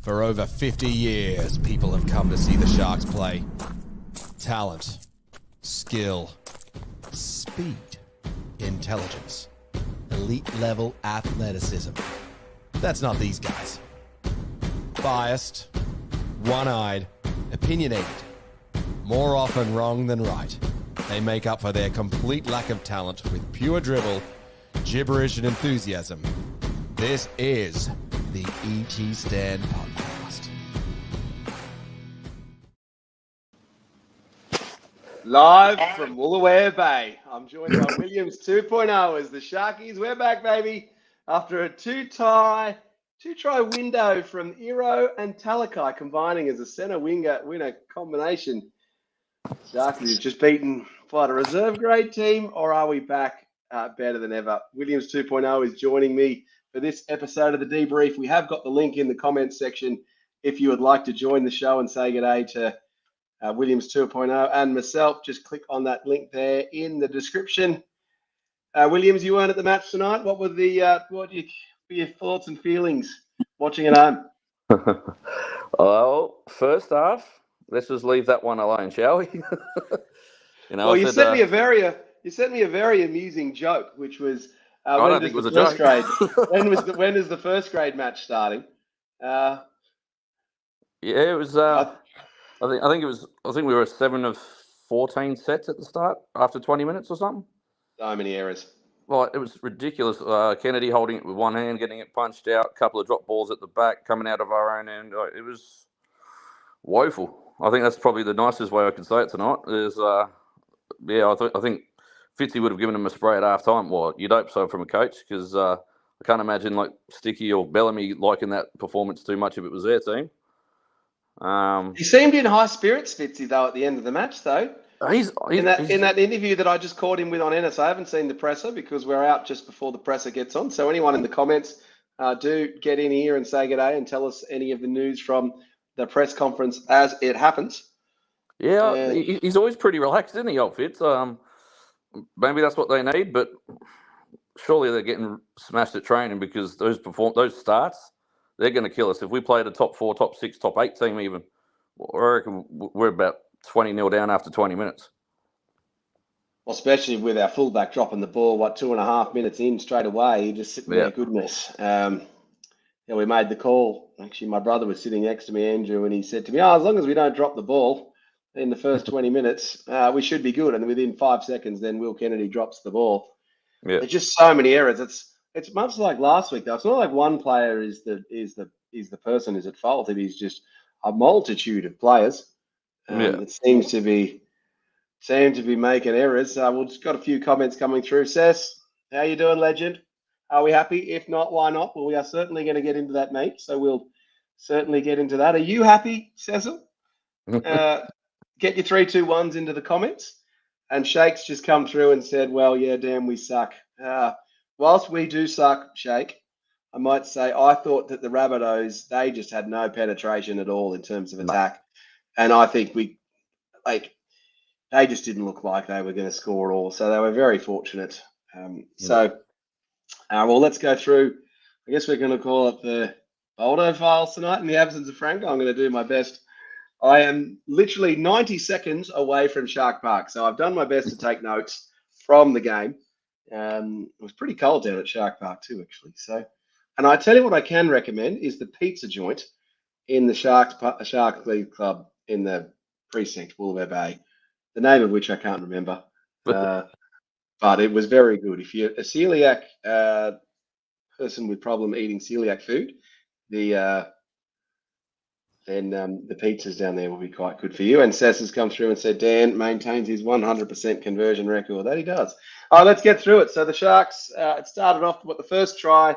For over 50 years, people have come to see the Sharks play. Talent, skill, speed, intelligence, elite-level athleticism. That's not these guys. Biased, one-eyed, opinionated, more often wrong than right. They make up for their complete lack of talent with pure dribble, gibberish, and enthusiasm. This is the E.T. Stan Podcast. Live from Woolooware Bay, I'm joined by Williams 2.0 as the Sharkies. We're back, baby, after a two-try window from Iro and Talakai combining as a centre winner combination. Sharkies have just beaten quite a reserve grade team, or are we back better than ever? Williams 2.0 is joining me for this episode of the Debrief. We have got the link in the comments section if you would like to join the show and say good day to Williams 2.0 and myself. Just click on that link there in the description. Williams, you weren't at the match tonight. What were your thoughts and feelings watching at home? Well, first off, let's just leave that one alone, shall we? You sent me a very amusing joke, which was I don't think it was a joke. when is the first grade match starting? Yeah, it was. I think we were 7 of 14 sets at the start after 20 minutes or something. So many errors. Well, it was ridiculous. Kennedy holding it with one hand, getting it punched out. A couple of drop balls at the back coming out of our own end. It was woeful. I think that's probably the nicest way I can say it tonight. I think Fitzy would have given him a spray at half time. Well, you'd hope so from a coach, because I can't imagine like Sticky or Bellamy liking that performance too much if it was their team. He seemed in high spirits, Fitzy, though, at the end of the match, though. In that interview that I just caught him with on NS, I haven't seen the presser because we're out just before the presser gets on. So anyone in the comments, do get in here and say good day and tell us any of the news from the press conference as it happens. Yeah, he's always pretty relaxed, isn't he, old Fitz? Maybe that's what they need, but surely they're getting smashed at training, because those starts, they're going to kill us. If we played a top 4, top 6, top 8 team even, I reckon we're about 20-0 down after 20 minutes. Well, especially with our fullback dropping the ball, 2.5 minutes in straight away, you just sitting there, goodness. We made the call. Actually, my brother was sitting next to me, Andrew, and he said to me, as long as we don't drop the ball in the first 20 minutes, we should be good. And within 5 seconds, then Will Kennedy drops the ball. Yeah. There's just so many errors. It's much like last week, though. It's not like one player is the person who's at fault. It is just a multitude of players that seem to be making errors. We've just got a few comments coming through. Sess, how you doing, legend? Are we happy? If not, why not? Well, we are certainly going to get into that, mate. So we'll certainly get into that. Are you happy, Cecil? Get your 3, 2, 1s into the comments. And Shake's just come through and said, well, yeah, damn, we suck. Whilst we do suck, Shake, I might say I thought that the Rabbitohs, they just had no penetration at all in terms of attack. And I think they just didn't look like they were going to score at all. So they were very fortunate. Let's go through. I guess we're going to call it the Boldo files tonight. In the absence of Frank, I'm going to do my best. I am literally 90 seconds away from Shark Park, so I've done my best to take notes from the game. It was pretty cold down at Shark Park too, actually. And I tell you what I can recommend is the pizza joint in the Shark League Club in the precinct, Woolooware Bay, the name of which I can't remember. But it was very good. If you're a celiac person with problem eating celiac food, then the pizzas down there will be quite good for you. And Sess has come through and said Dan maintains his 100% conversion record. That he does. All right, let's get through it. So the Sharks, it started off with the first try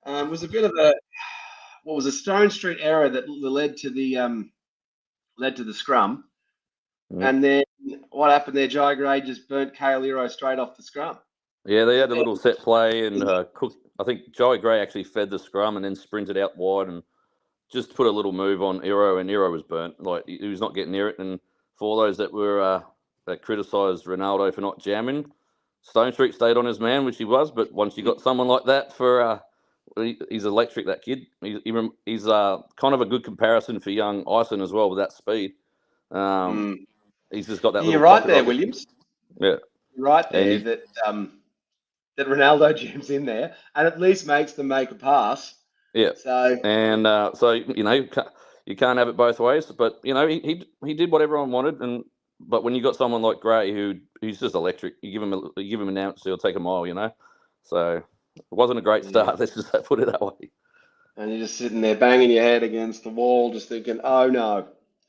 was a bit of a Stone Street error that led to the scrum. Yeah. And then what happened there? Jai Gray just burnt Kale Iro straight off the scrum. Yeah, they had a little set play, and I think Jai Gray actually fed the scrum and then sprinted out wide and just put a little move on Iro, and Iro was burnt. Like, he was not getting near it. And for those that were that criticised Ronaldo for not jamming, Stone Street stayed on his man, which he was. But once you got someone like that for he's electric, that kid. He's kind of a good comparison for young Ison as well with that speed. He's just got that You're little right pocket there, rocket. Williams. Yeah. You're right And there that Ronaldo jams in there and at least makes them make a pass. Yeah. So so you can't have it both ways. But he did what everyone wanted. But when you got someone like Gray who's just electric, you give him an ounce, he'll take a mile. So it wasn't a great start. Let's just put it that way. And you're just sitting there banging your head against the wall, just thinking, "Oh no!"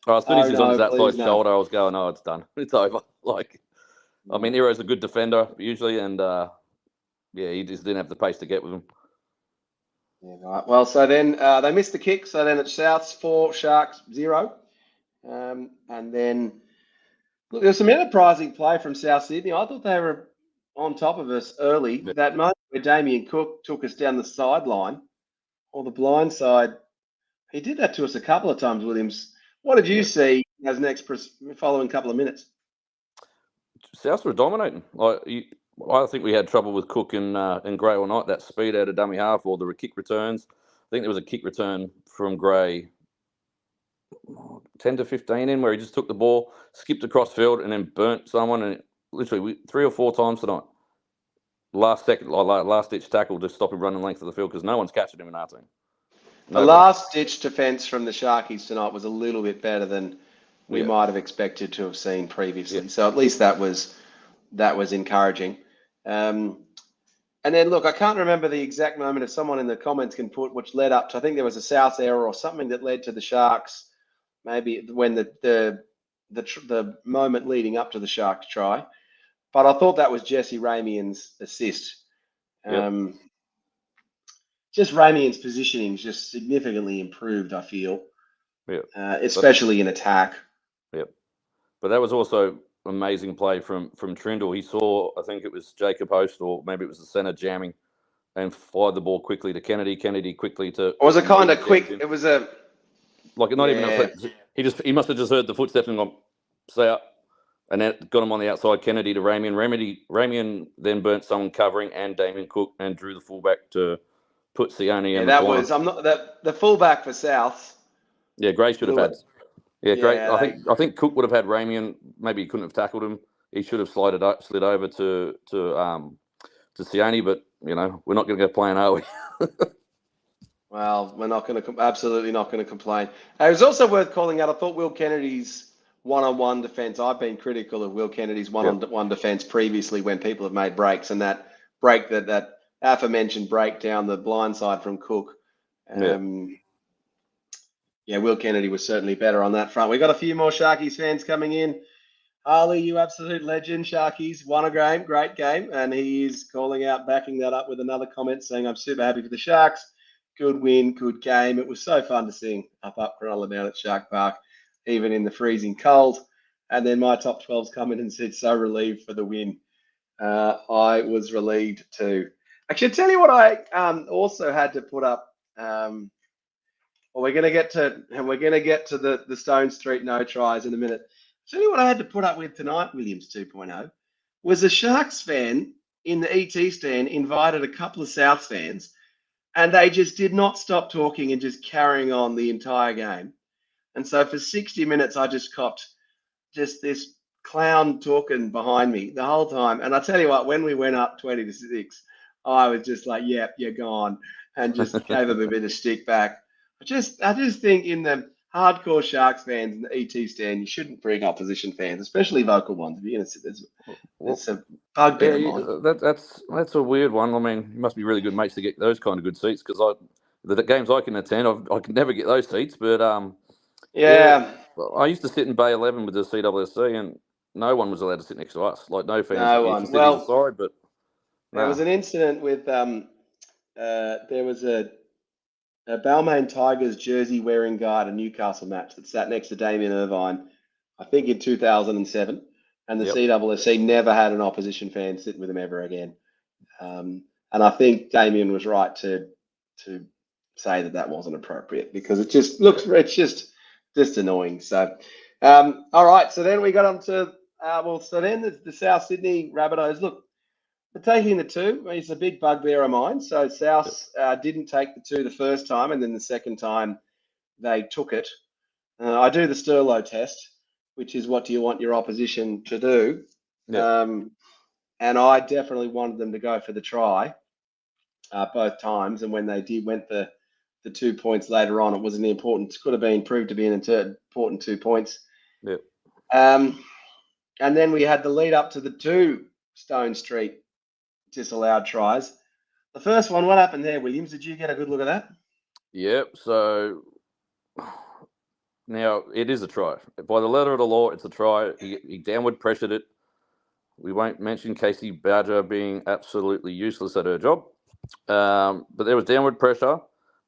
As soon as he's on his outside no. shoulder, I was going, "Oh, it's done. It's over." I mean, Hero's a good defender usually, and he just didn't have the pace to get with him. Yeah, right. Well, so then they missed the kick. So then it's Souths 4, Sharks 0. And then, look, there's some enterprising play from South Sydney. I thought they were on top of us early. Yeah. That moment where Damien Cook took us down the sideline or the blind side, he did that to us a couple of times, Williams. What did you see as next following couple of minutes? Souths were dominating. I think we had trouble with Cook and Gray all night. That speed out of dummy half or the kick returns. I think there was a kick return from Gray 10 to 15 in where he just took the ball, skipped across field, and then burnt someone. And literally 3 or 4 times tonight. Last ditch tackle to stop him running length of the field because no one's catching him in our team. The last ditch defence from the Sharkies tonight was a little bit better than we might have expected to have seen previously. Yeah. So at least that was encouraging. And then, look, I can't remember the exact moment. If someone in the comments can put which led up to, I think there was a South error or something that led to the Sharks. Maybe when the moment leading up to the Sharks try, but I thought that was Jesse Ramien's assist. Just Ramien's positioning is just significantly improved, I feel. Especially in attack. Yep. But that was also amazing play from Trindle. He saw, I think it was Jacob Host or maybe it was the centre jamming and fired the ball quickly to Kennedy. Kennedy quickly to... Or was it kind of quick? It was a... not even a... He must have just heard the footsteps and gone, stay up. And then got him on the outside, Kennedy to Ramien. Ramien then burnt someone covering and Damien Cook and drew the fullback to put Sione in the corner. The fullback for South. Yeah, Gray should have had... Great. I think Cook would have had Ramian. Maybe he couldn't have tackled him. He should have slid over to Sione, but we're not going to go playing, are we? Well, we're absolutely not going to complain. It was also worth calling out. I thought Will Kennedy's one-on-one defence. I've been critical of Will Kennedy's one-on-one defence previously when people have made breaks, and that break that aforementioned break down the blind side from Cook. Will Kennedy was certainly better on that front. We got a few more Sharkies fans coming in. Harley, you absolute legend. Sharkies won a game, great game. And he is calling out, backing that up with another comment saying, I'm super happy for the Sharks. Good win, good game. It was so fun to sing up Cronulla down at Shark Park, even in the freezing cold. And then my top 12's come in and said, so relieved for the win. I was relieved too. Actually, I'll tell you what I also had to put up. We're going to get to the Stone Street no tries in a minute. Tell you what I had to put up with tonight, Williams 2.0, was a Sharks fan in the ET stand invited a couple of South fans, and they just did not stop talking and just carrying on the entire game. And so for 60 minutes, I just copped just this clown talking behind me the whole time. And I tell you what, when we went up 20-6, I was just like, yep, you're gone, and just gave them a bit of stick back. I just think in the hardcore Sharks fans in the ET stand, you shouldn't bring opposition fans, especially vocal ones. If you're going to sit, there's a bugbear of mine. That's a weird one. I mean, you must be really good mates to get those kind of good seats because the games I can attend, I can never get those seats. But I used to sit in Bay 11 with the CWSC, and no one was allowed to sit next to us. Like no fans. No one. Well, side, but there was an incident with there was a Balmain Tigers jersey wearing guy at a Newcastle match that sat next to Damien Irvine, I think in 2007, and the CWSC never had an opposition fan sit with him ever again. And I think Damien was right to say that wasn't appropriate because it just looks it's just annoying. So, all right. So then we got on to so then the South Sydney Rabbitohs. Look, But taking the 2 is a big bugbear of mine. So South didn't take the 2 the first time, and then the second time they took it. I do the Sterlo test, which is what do you want your opposition to do? And I definitely wanted them to go for the try both times. And when they went the 2 points later on, it was could have been proved to be an important 2 points. Yep. And then we had the lead up to the 2 Stone Street disallowed tries. The first one, what happened there, Williams? Did you get a good look at that? Yep. So now it is a try. By the letter of the law, it's a try. He downward pressured it. We won't mention Casey Badger being absolutely useless at her job. But there was downward pressure.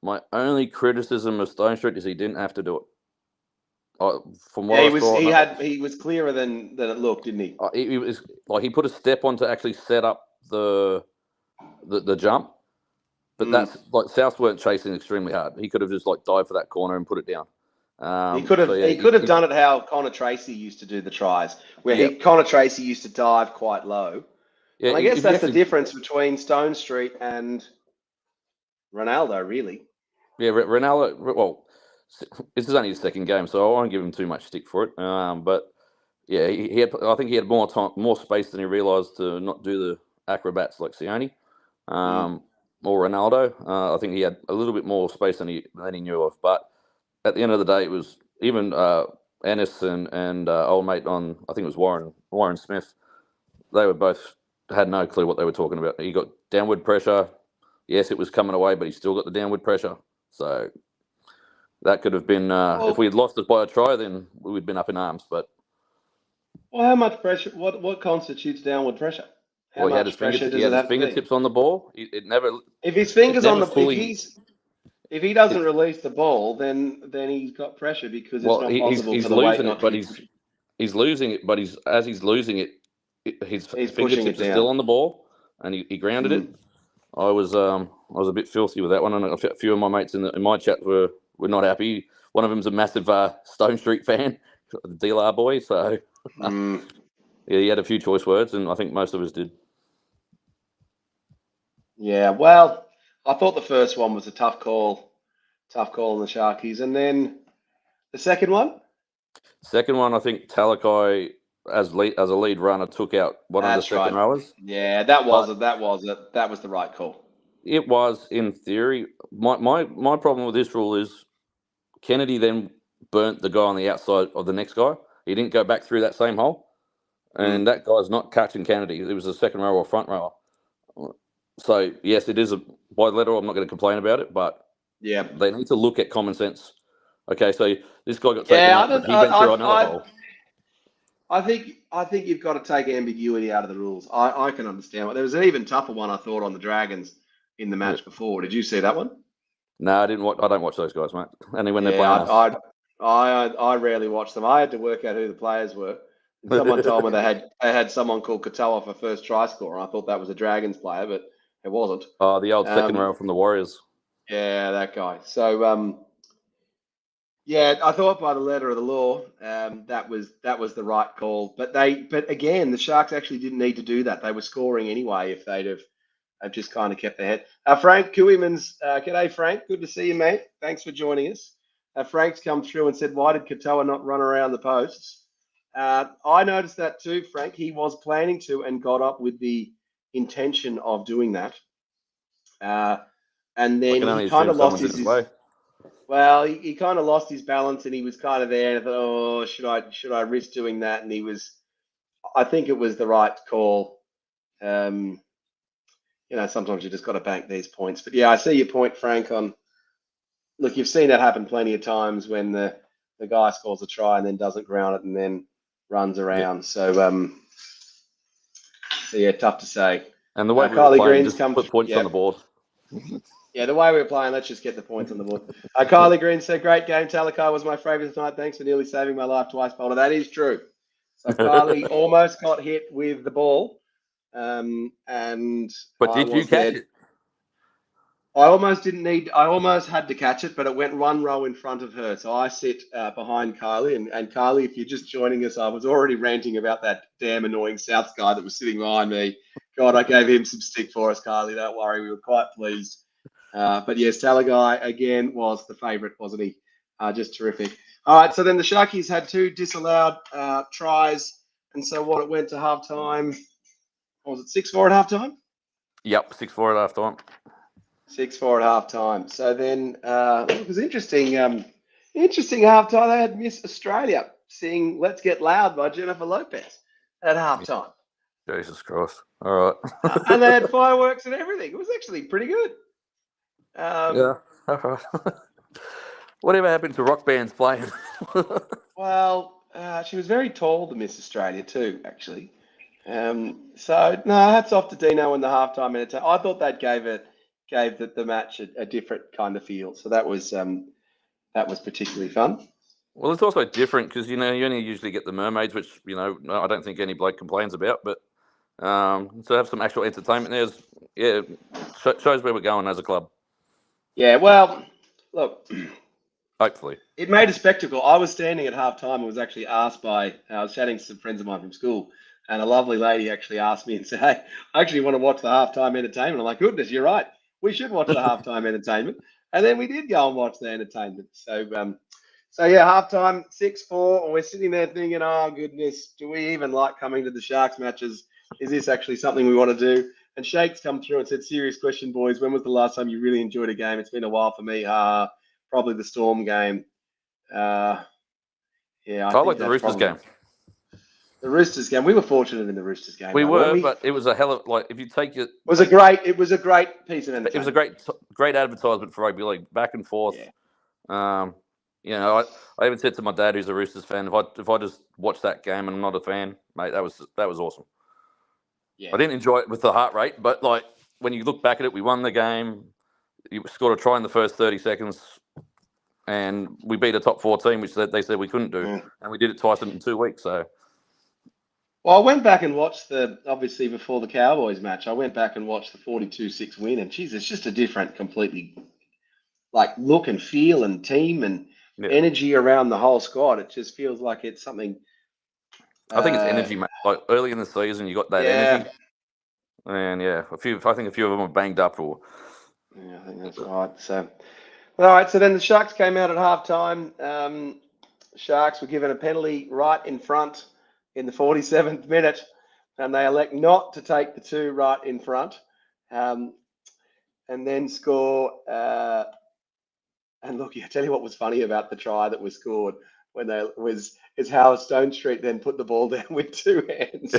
My only criticism of Stone Street is he didn't have to do it. From what I saw, he was clearer than it looked, didn't he? He was like he put a step on to actually set up the jump, but that's like South weren't chasing extremely hard. He could have just like dived for that corner and put it down. He could have done it how Connor Tracy used to do the tries, where Connor Tracy used to dive quite low. Yeah, and I guess that's the difference between Stone Street and Ronaldo, really. Yeah, Ronaldo. Well, this is only his second game, so I won't give him too much stick for it. But yeah, I think he had more space than he realised to not do the acrobats like Sione or Ronaldo. I think he had a little bit more space than he knew of. But at the end of the day, it was even Ennis and old mate on, I think it was Warren Smith. They were both had no clue what they were talking about. He got downward pressure. Yes, it was coming away, but he still got the downward pressure. So that could have been, if we had lost it by a try, then we'd been up in arms. But how much pressure? What constitutes downward pressure? He had his fingertips on the ball. It never. If his fingers on the if he doesn't release the ball, then he's got pressure because it's not possible for the weight not to be pushing. He's losing it, but as he's losing it, his fingertips are still on the ball, and he grounded it. I was a bit filthy with that one, and a few of my mates in my chat were not happy. One of them's a massive Stone Street fan, the DLR boy. So yeah, he had a few choice words, and I think most of us did. Yeah, well, I thought the first one was a tough call on the Sharkies, and then the second one. Second one, I think Talakai as a lead runner took out one of the second rowers. Yeah, that was the right call. It was in theory. My problem with this rule is Kennedy then burnt the guy on the outside of the next guy. He didn't go back through that same hole, and that guy's not catching Kennedy. It was a second rower or front rower. So yes, it is by letter. I'm not going to complain about it, but yeah, they need to look at common sense. Okay, so this guy got taken out, but he went through another hole. I think you've got to take ambiguity out of the rules. I can understand. There was an even tougher one I thought on the Dragons in the match before. Did you see that one? No, I didn't watch. I don't watch those guys, mate. Only when they're playing. I rarely watch them. I had to work out who the players were. And someone told me they had someone called Katoa for first try scorer. I thought that was a Dragons player, but it wasn't. Oh, the old second row from the Warriors. Yeah, that guy. So yeah, I thought by the letter of the law, that was the right call. But again, the Sharks actually didn't need to do that. They were scoring anyway if they'd have just kind of kept their head. Frank Kuimans, g'day Frank, good to see you, mate. Thanks for joining us. Frank's come through and said, why did Katoa not run around the posts? I noticed that too, Frank. He was planning to and got up with the intention of doing that. And then he kind of lost his way. Well, he kind of lost his balance and he was kind of there and thought, oh, should I risk doing that? And I think it was the right call. Sometimes you just got to bank these points. But yeah, I see your point, Frank, look, you've seen that happen plenty of times when the guy scores a try and then doesn't ground it and then runs around. Yeah. So yeah, tough to say. And the way Kylie Green's just put points on the board. Yeah, the way we're playing, let's just get the points on the board. Kylie Green said, great game. Talakai was my favourite tonight. Thanks for nearly saving my life twice, Boldo. That is true. So Kylie almost got hit with the ball. But did you catch it? I almost had to catch it, but it went one row in front of her. So I sit behind Kylie. And Kylie, if you're just joining us, I was already ranting about that damn annoying South guy that was sitting behind me God, I gave him some stick for us, Carly. Don't worry, we were quite pleased. But yes, Talagai again was the favourite, wasn't he? Just terrific. All right, so then the Sharkies had 2 disallowed tries, and so what? It went to halftime. What was it 6-4 at halftime? Yep, 6-4 at halftime. 6-4 at halftime. So then it was interesting. Interesting halftime. They had Miss Australia sing "Let's Get Loud" by Jennifer Lopez at halftime. Jesus Christ! All right. And they had fireworks and everything. It was actually pretty good. Yeah. Whatever happened to rock bands playing? Well, she was very tall, the Miss Australia too, actually. So no, hats off to Dino in the halftime entertainment. I thought that gave the match a different kind of feel. So that was particularly fun. Well, it's also different because you only usually get the mermaids, which I don't think any bloke complains about. But to have some actual entertainment there shows where we're going as a club. Yeah, well, look. Hopefully. It made a spectacle. I was standing at halftime and was actually asked I was chatting to some friends of mine from school, and a lovely lady actually asked me and said, "Hey, I actually want to watch the halftime entertainment." I'm like, "Goodness, you're right. We should watch the halftime entertainment." And then we did go and watch the entertainment. So yeah, halftime 6-4, and we're sitting there thinking, "Oh goodness, do we even like coming to the Sharks matches? Is this actually something we want to do?" And Shake's come through and said, "Serious question, boys. When was the last time you really enjoyed a game? It's been a while for me. Probably the Storm game." I like the Roosters game. The Roosters game. We were fortunate in the Roosters game. We were, but it was a hell of if you take it. It was a great piece of entertainment. It was a great advertisement for rugby league, back and forth. Yeah. I even said to my dad, who's a Roosters fan, if I just watch that game and I'm not a fan, mate, that was awesome. Yeah. I didn't enjoy it with the heart rate, but when you look back at it, we won the game. You scored a try in the first 30 seconds. And we beat a top 4 team, which they said we couldn't do. And we did it twice in 2 weeks. So, well, I went back and watched obviously before the Cowboys match, I went back and watched the 42-6 win. And geez, it's just a different, completely look and feel and team and energy around the whole squad. It just feels like it's something. I think it's energy, mate. Early in the season, you got that energy. And I think a few of them were banged up. I think that's right. So. All right, so then the Sharks came out at halftime. Sharks were given a penalty right in front in the 47th minute, and they elect not to take the 2 right in front, and then score. And look, I tell you what was funny about the try that was scored is how Stone Street then put the ball down with 2 hands.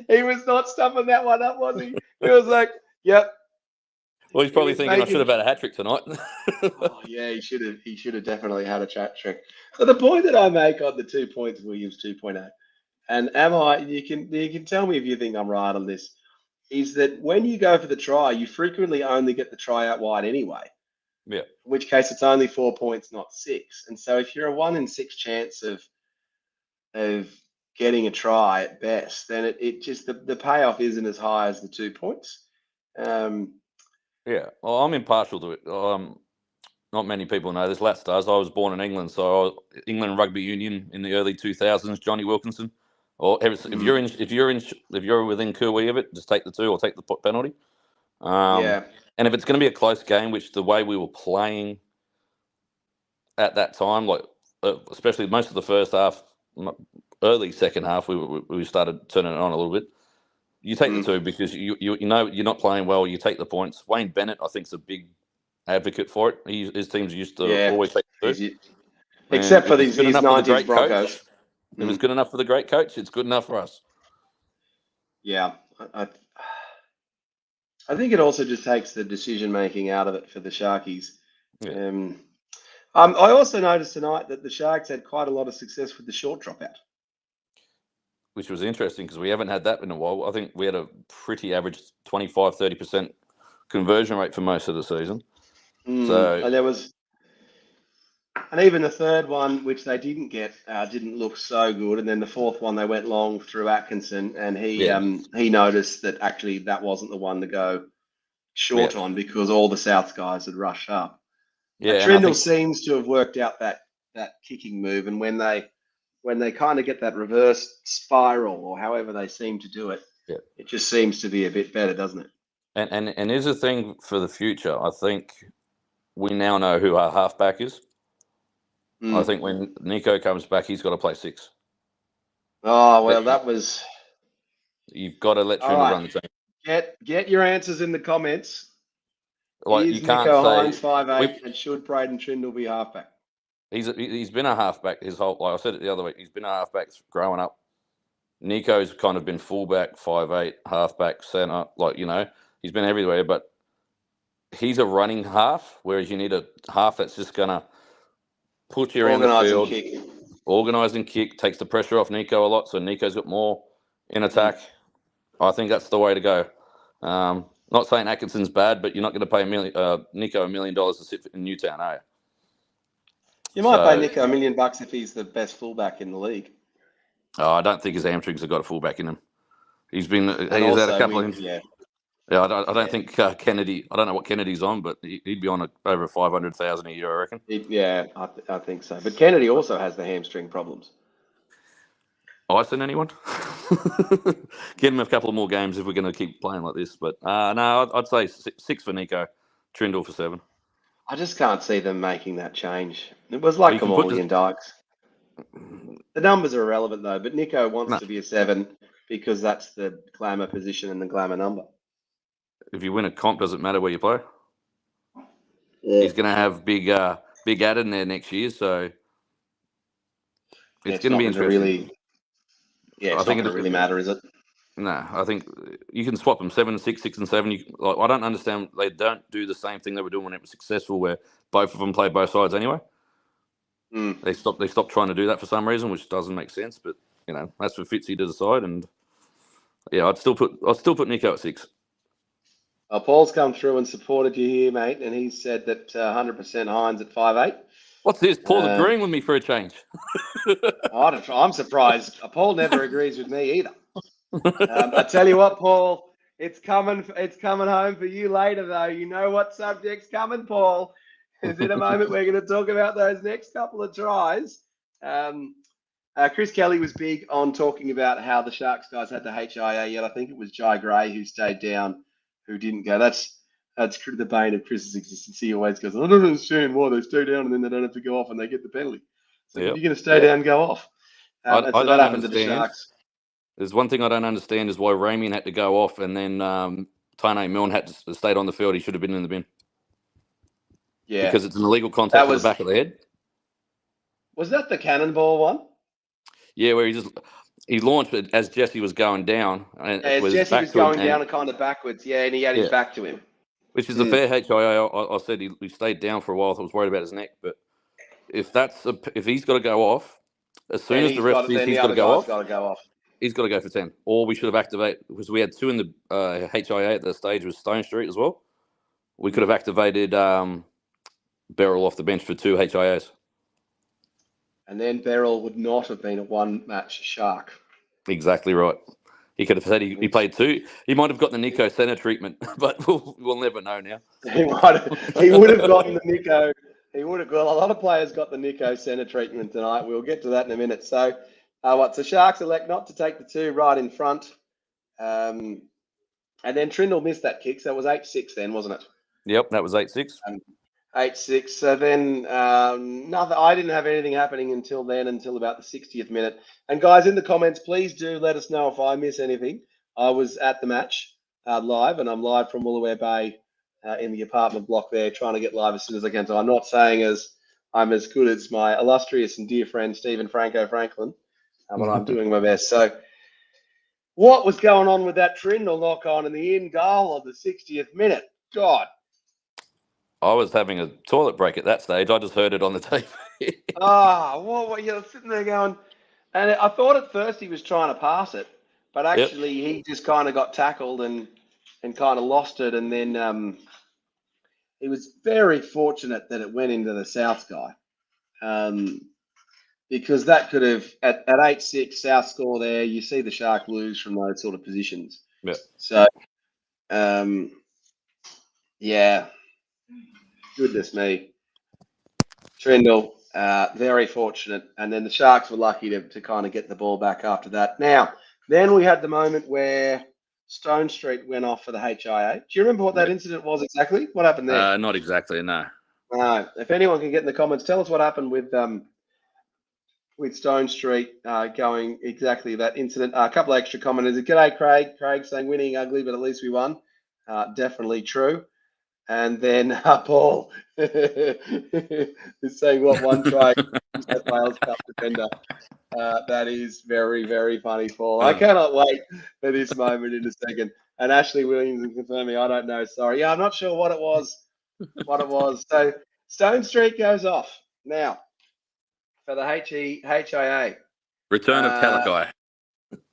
He was not stuffing that one up, was he? He was like, "Yep." Well, he's probably thinking I should have had a hat trick tonight. Oh yeah, he should have definitely had a hat trick. So the point that I make on the 2 points Williams 2.0, and you can tell me if you think I'm right on this, is that when you go for the try, you frequently only get the try out wide anyway. Yeah. In which case it's only 4 points, not 6. And so if you're a 1 in 6 chance of getting a try at best, then it just the payoff isn't as high as the 2 points. Yeah, well, I'm impartial to it. Not many people know this. Lats does. I was born in England, so England Rugby Union in the early 2000s. Johnny Wilkinson. Or if you're within cooee of it, just take the 2 or take the penalty. And if it's going to be a close game, which the way we were playing at that time, especially most of the first half, early second half, we started turning it on a little bit. You take the 2 because you know you're not playing well. You take the points. Wayne Bennett, I think, is a big advocate for it. His teams used to always take the 2. Except for these 90s Broncos. Coach, if it's good enough for the great coach, it's good enough for us. Yeah. I think it also just takes the decision-making out of it for the Sharkies. Yeah. I also noticed tonight that the Sharks had quite a lot of success with the short dropout. Which was interesting because we haven't had that in a while. I think we had a pretty average 25-30% conversion rate for most of the season. So and there was, and even the third one, which they didn't get, didn't look so good. And then the fourth one, they went long through Atkinson, and he noticed that actually that wasn't the one to go short on because all the South guys had rushed up. Yeah, Trindle seems to have worked out that kicking move, and when they when they kind of get that reverse spiral or however they seem to do it, it just seems to be a bit better, doesn't it? And here's the thing for the future. I think we now know who our halfback is. I think when Nico comes back, he's got to play 6. Oh, well, that was... You've got to let Trindle run the team. Get your answers in the comments. Like, is you can't Nico say... Hines 5'8", and should Braden Trindle be halfback? He's been a halfback his whole... Like I said it the other week, he's been a halfback growing up. Nico's kind of been fullback, 5'8", halfback, centre. Like, you know, he's been everywhere, but he's a running half, whereas you need a half that's just going to put you around the field, organise and kick, takes the pressure off Nico a lot, so Nico's got more in attack. I think that's the way to go. Not saying Atkinson's bad, but you're not going to pay Nico $1 million to sit in Newtown, are you? You might pay Nico $1 million if he's the best fullback in the league. Oh, I don't think his hamstrings have got a fullback in him. He's had a couple of... Yeah, I don't think Kennedy... I don't know what Kennedy's on, but he'd be on over $500,000 a year, I reckon. I think so. But Kennedy also has the hamstring problems. Icing anyone? Get him a couple of more games if we're going to keep playing like this. But no, I'd say 6 for Nico, Trindle for 7. I just can't see them making that change. It was like Kamali and Dykes. The numbers are irrelevant, though. But Nico wants to be a 7 because that's the glamour position and the glamour number. If you win a comp, does it matter where you play? Yeah. He's going to have big Adam there next year, so it's going to be interesting. It's not going to really matter, is it? No, I think you can swap them 7 and 6, 6 and 7. I don't understand. They don't do the same thing they were doing when it was successful, where both of them play both sides anyway. They stopped trying to do that for some reason, which doesn't make sense. But you know, that's for Fitzy to decide. And yeah, I'd still put Nico at 6. Paul's come through and supported you here, mate, and he said that 100% Hines at 5'8". What's this? Paul's agreeing with me for a change. I'm surprised. Paul never agrees with me either. I tell you what, Paul, it's coming home for you later, though. You know what subject's coming, Paul. Is in a moment we're going to talk about those next couple of tries. Chris Kelly was big on talking about how the Sharks guys had the HIA, yet I think it was Jai Gray who stayed down, who didn't go. That's the bane of Chris's existence. He always goes, I don't understand why they stay down and then they don't have to go off and they get the penalty. So you're going to stay down and go off. I don't understand. To the Sharks. There's one thing I don't understand is why Ramian had to go off and then Tane Milne had to stay on the field. He should have been in the bin. Yeah. Because it's an illegal contact to the back of the head. Was that the cannonball one? Yeah, where he launched it as Jesse was going down. And Jesse was going down and kind of backwards, and he had his back to him. Which is a fair HIA. I said he stayed down for a while. I was worried about his neck. But if he's got to go off, as soon as the ref says he's got to go off, he's got to go for 10. Or we should have activated, because we had 2 in the HIA at the stage with Stone Street as well. We could have activated Beryl off the bench for 2 HIAs. And then Beryl would not have been a one-match Shark. Exactly right. He could have said he played 2. He might have got the Nico Senna treatment, but we'll never know now. He would have gotten the Nico. He would have got a lot of players got the Nico Senna treatment tonight. We'll get to that in a minute. So, so Sharks elect not to take the 2 right in front, and then Trindle missed that kick. So it was 8-6 then, wasn't it? Yep, that was 8-6. 8-6. So then nothing. I didn't have anything happening until about the 60th minute. And guys, in the comments, please do let us know if I miss anything. I was at the match live, and I'm live from Woolooware Bay in the apartment block there, trying to get live as soon as I can. So I'm not saying I'm as good as my illustrious and dear friend Stephen Franco Franklin, but I'm doing my best. So what was going on with that Trindle knock on in the in goal of the 60th minute? God. I was having a toilet break at that stage. I just heard it on the TV. You're sitting there going, and I thought at first he was trying to pass it, but actually he just kind of got tackled and kind of lost it. And then he was very fortunate that it went into the South guy, because that could have, at 8-6, South score there, you see the Shark lose from those sort of positions. Yeah. So, yeah. Goodness me. Trindle, Very fortunate. And then the Sharks were lucky to kind of get the ball back after that. Now, then we had the moment where Stone Street went off for the HIA. Do you remember what that incident was exactly? What happened there? Not exactly, no. If anyone can get in the comments, tell us what happened with Stone Street going exactly that incident. A couple of extra commenters. G'day, Craig. Craig saying winning ugly, but at least we won. Definitely true. And then Paul is saying what one try New South Wales Cup defender. That is very, very funny, Paul. I cannot wait for this moment in a second. And Ashley Williams is confirming, I don't know, sorry. Yeah, I'm not sure what it was. So Stone Street goes off. Now, for the HIA. Return of Talakai.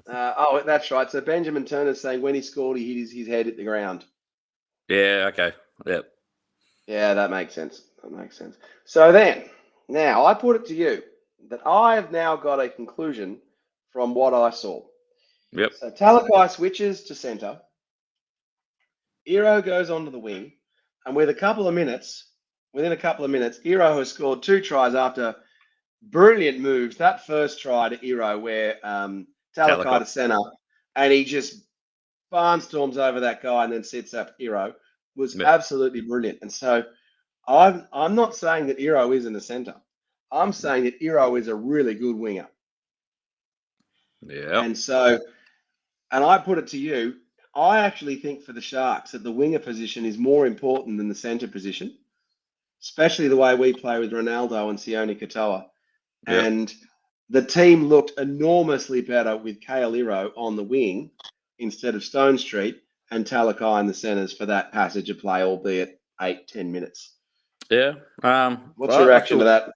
Oh, that's right. So Benjamin Turner's saying when he scored, he hit his head at the ground. Yeah, okay. Yep. Yeah, that makes sense. So then, now I put it to you that I have now got a conclusion from what I saw. Yep. So Talakai switches to centre. Iro goes onto the wing. And within a couple of minutes, Iro has scored 2 tries after brilliant moves. That first try to Iro where Talakai to centre, and he just barnstorms over that guy and then sets up Iro was absolutely brilliant. And so I'm not saying that Iro isn't a centre. I'm saying that Iro is a really good winger. Yeah. And I put it to you, I actually think for the Sharks that the winger position is more important than the centre position, especially the way we play with Ronaldo and Sione Katoa. Yep. And the team looked enormously better with Kale Iro on the wing instead of Stone Street and Talakai in the centres for that passage of play, albeit 8-10 minutes. Yeah. What's your reaction to that?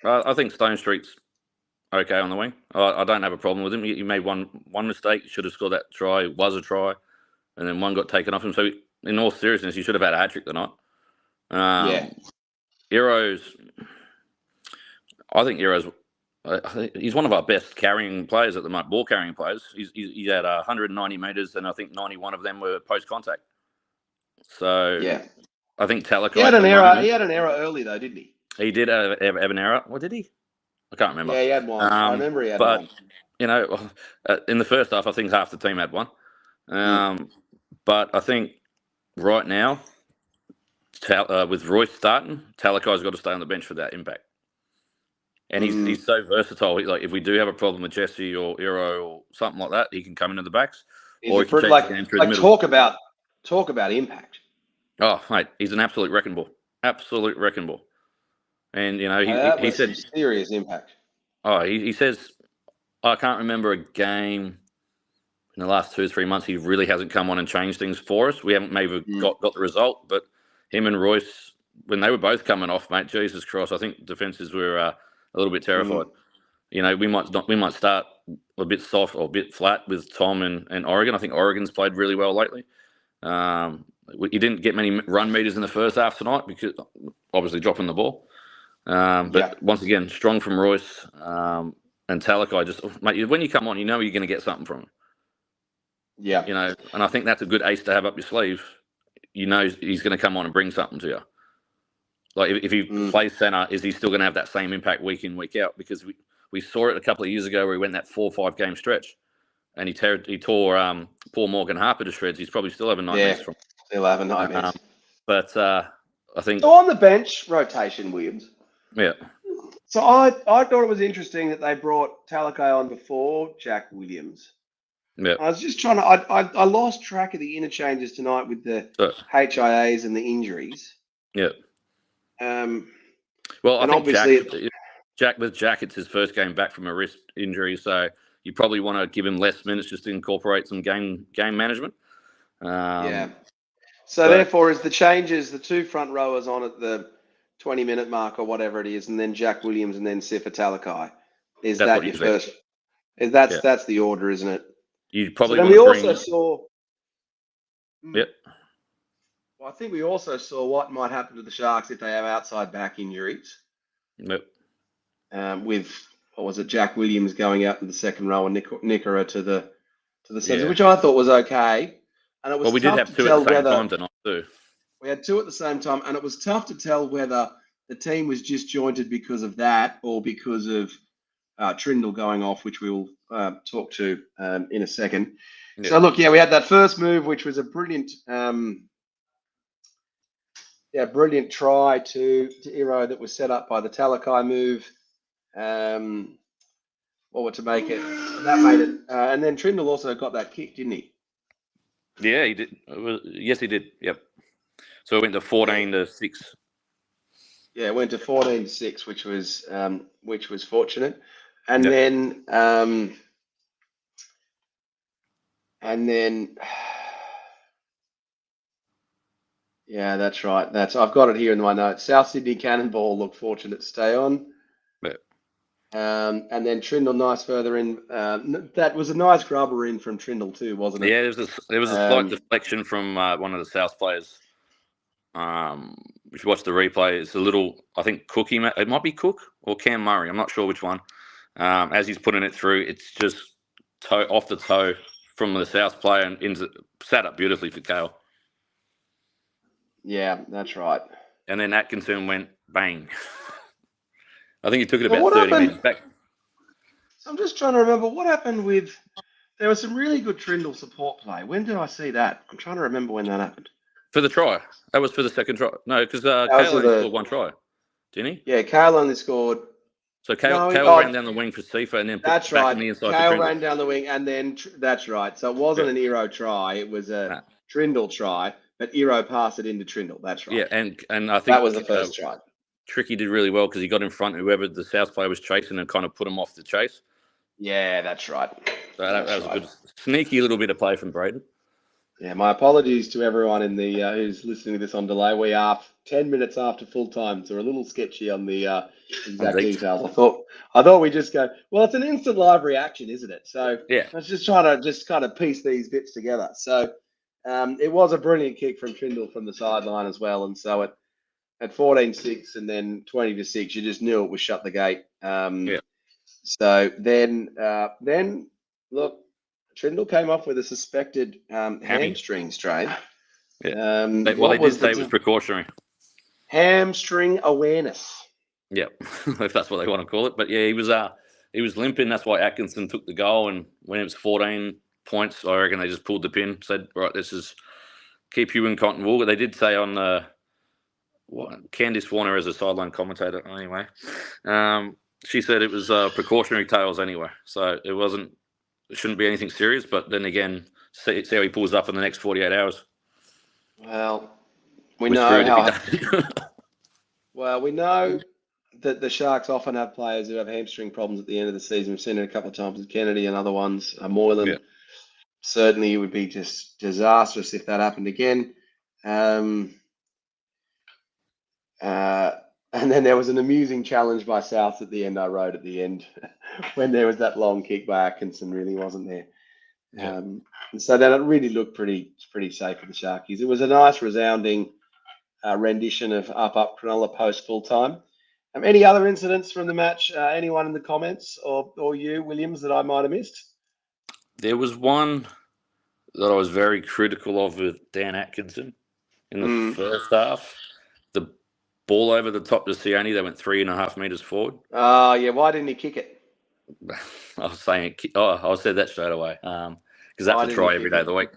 I think Stone Street's okay on the wing. I don't have a problem with him. He made one mistake. Should have scored that try. It was a try. And then one got taken off him. So in all seriousness, he should have had a hat-trick tonight. I think he's one of our best carrying players at the moment, ball carrying players. He had 190 metres, and I think 91 of them were post-contact. So yeah, I think Talakai. He had an error early though, didn't he? He did have an error. What did he? I can't remember. Yeah, he had one. I remember he had one. You know, in the first half, I think half the team had one. But I think right now, with Royce starting, Talakai's got to stay on the bench for that impact. And he's so versatile. Like if we do have a problem with Jesse or Iro or something like that, he can come into the backs. Or he can change the game through the middle. Talk about impact. Oh, mate, he's an absolute wrecking ball. Absolute wrecking ball. And, you know, he said... serious impact. Oh, he says, I can't remember a game in the last 2 or 3 months he really hasn't come on and changed things for us. We haven't maybe got the result, but him and Royce, when they were both coming off, mate, Jesus Christ, I think defences were a little bit terrified. You know, we might start a bit soft or a bit flat with Tom and Oregon. I think Oregon's played really well lately. He didn't get many run meters in the first half tonight because obviously dropping the ball. But once again, strong from Royce and Talakai. Just mate, when you come on, you know you're going to get something from him. Yeah, you know, and I think that's a good ace to have up your sleeve. You know, he's going to come on and bring something to you. Like if he plays center, is he still going to have that same impact week in, week out? Because we saw it a couple of years ago where he went that 4 or 5 game stretch, and he tore poor Morgan Harper to shreds. He's probably still having nightmares from. Still having nightmares. But I think so on the bench rotation, Williams. Yeah. So I thought it was interesting that they brought Talakai on before Jack Williams. Yeah. I was just trying to. I lost track of the interchanges tonight with the HIAs and the injuries. Yeah. Well, I think Jack, it's his first game back from a wrist injury, so you probably want to give him less minutes just to incorporate some game management. So therefore, is the changes the 2 front rowers on at the 20-minute mark or whatever it is, and then Jack Williams and then Sifa Talakai? Is that your first? That's the order, isn't it? You probably. So then we also saw. Yep. Well, I think we also saw what might happen to the Sharks if they have outside back injuries. Yep. With what was it, Jack Williams going out in the second row and Nickera to the centre, which I thought was okay. And it was we did have 2 at the same time tonight too. We had 2 at the same time, and it was tough to tell whether the team was disjointed because of that, or because of Trindle going off, which we will talk to in a second. Yeah. So look, we had that first move, which was a brilliant, brilliant try to Iro that was set up by the Talakai move. To make it, that made it, and then Trindle also got that kick, didn't he? Yeah, he did. Yes, he did. Yep. So it went to 14-6. Yeah, it went to 14-6, which was fortunate, and Yep. then, yeah, that's right. I've got it here in my notes. South Sydney Cannonball looked fortunate to stay on. Yep. And then Trindle, nice further in. That was a nice grubber in from Trindle too, wasn't it? Yeah, there was a slight deflection from one of the South players. If you watch the replay, it's a little, I think Cookie, it might be Cook or Cam Murray. I'm not sure which one. As he's putting it through, it's just off the toe from the South player and sat up beautifully for Kale. Yeah, that's right. And then Atkinson went bang. I think he took it about 30 minutes back. So I'm just trying to remember what happened with. There was some really good Trindle support play. When did I see that? I'm trying to remember when that happened. For the try. That was for the second try. No, because Kale only scored one try. Didn't he? Yeah, Kale only scored. So Kale ran down the wing for Sifa and then put that's back right. in the inside Kale for Trindle. ran down the wing and then that's right. So it wasn't an Iro try. It was a Trindle try, but Iro passed it into Trindle. That's right. Yeah, and I think that was the first try. Tricky did really well because he got in front of whoever the South player was chasing and kind of put him off the chase. Yeah, that's right. So that was a good, sneaky little bit of play from Braden. Yeah, my apologies to everyone in the who's listening to this on delay. We are 10 minutes after full time, so we're a little sketchy on the exact details. I thought we just go, well, it's an instant live reaction, isn't it? So yeah, I was just trying to kind of piece these bits together. So it was a brilliant kick from Trindle from the sideline as well, and so at 14-6 and then 20-6, you just knew it was shut the gate. So then look, Trindle came off with a suspected hamstring strain. Yeah. They did say it was precautionary. Hamstring awareness. Yeah, if that's what they want to call it. But yeah, he was limping. That's why Atkinson took the goal. And when it was 14 points, I reckon they just pulled the pin. Said, right, this is keep you in cotton wool. They did say on Candice Warner as a sideline commentator anyway. She said it was precautionary tails anyway. So it shouldn't be anything serious. But then again, see how he pulls up in the next 48 hours. Well, we know that the Sharks often have players who have hamstring problems at the end of the season. We've seen it a couple of times with Kennedy and other ones. Moylan. Yeah. Certainly, it would be just disastrous if that happened again. And then there was an amusing challenge by South at the end. I wrote at the end when there was that long kick by Atkinson, really wasn't there. Yeah. So then it really looked pretty safe for the Sharkies. It was a nice resounding rendition of up Cronulla post full time. Any other incidents from the match? Anyone in the comments or you, Williams, that I might have missed? There was one that I was very critical of with Dan Atkinson in the first half. The ball over the top to Sione, they went 3.5 meters forward. Oh, yeah. Why didn't he kick it? I said that straight away because that's a try every day of the week.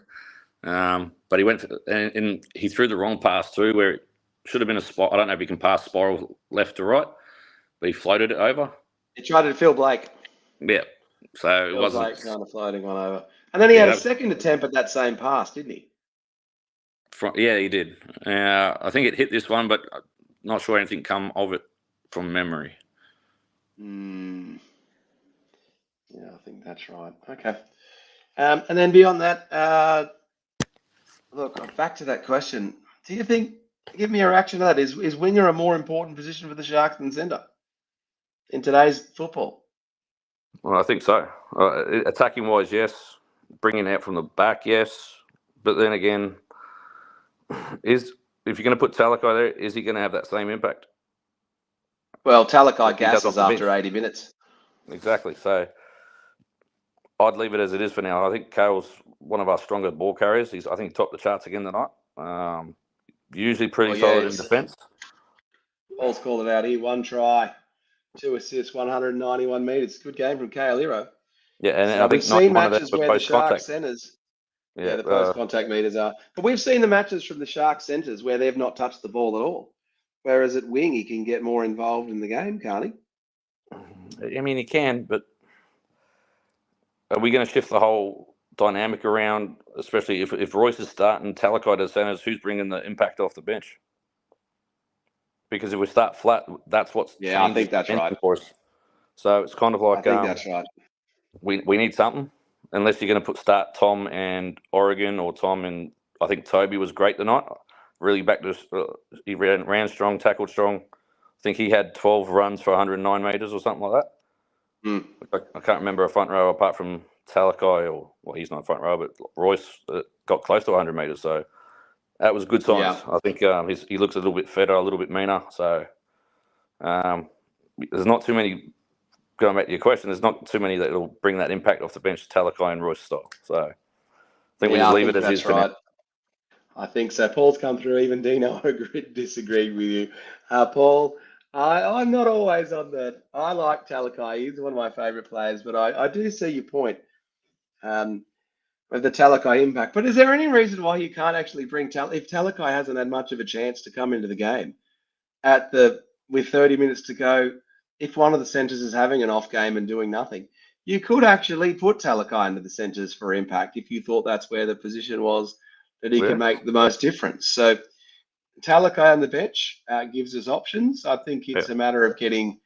But he went and he threw the wrong pass through where it should have been a spot. I don't know if he can pass spiral left to right, but he floated it over. He tried to Phil Blake. Yeah. So it wasn't Blake kind of floating one over. And then he had a second attempt at that same pass, didn't he? Yeah, he did. I think it hit this one, but I'm not sure anything come of it from memory. Yeah, I think that's right. Okay. And then beyond that, look, back to that question. Do you think, give me a reaction to that, is winger a more important position for the Sharks than centre in today's football? Well, I think so. Attacking-wise, yes. Bringing out from the back, yes. But then again, if you're going to put Talakai there, is he going to have that same impact? Well, Talakai gasses after 80 minutes. Exactly. So I'd leave it as it is for now. I think Kale's one of our stronger ball carriers. I think he topped the charts again tonight. Usually pretty solid in defence. Paul's called it out here. 1 try, 2 assists, 191 metres. Good game from Kaoliro. Yeah, and So I we've think seen 91 of them matches were where the post Sharks contact. centres, Yeah, the post-contact meters are. But we've seen the matches from the Sharks centres where they've not touched the ball at all. Whereas at wing, he can get more involved in the game, can't he? I mean, he can, but are we going to shift the whole dynamic around, especially if Royce is starting Talakai to centres, who's bringing the impact off the bench? Because if we start flat, that's what's Yeah, I changes think that's right. for us. So it's kind of like I think that's right. we need something, unless you're going to start Tom and Oregon or Tom and I think Toby was great tonight. Really back to he ran strong, tackled strong. I think he had 12 runs for 109 metres or something like that. I can't remember a front row apart from Talakai, or well, he's not front row, but Royce got close to 100 metres. So that was good signs. Yeah. I think he looks a little bit fatter, a little bit meaner. So there's not too many. Going back to your question, there's not too many that will bring that impact off the bench, Talakai and Royce style. So I think we just leave it as is for now. I think so. Paul's come through. Even Dino disagreed with you. Paul, I'm not always on that. I like Talakai. He's one of my favourite players, but I do see your point of the Talakai impact. But is there any reason why you can't actually bring if Talakai hasn't had much of a chance to come into the game with 30 minutes to go? If one of the centres is having an off game and doing nothing, you could actually put Talakai into the centres for impact if you thought that's where the position was that he could make the most difference. So Talakai on the bench gives us options. I think it's a matter of getting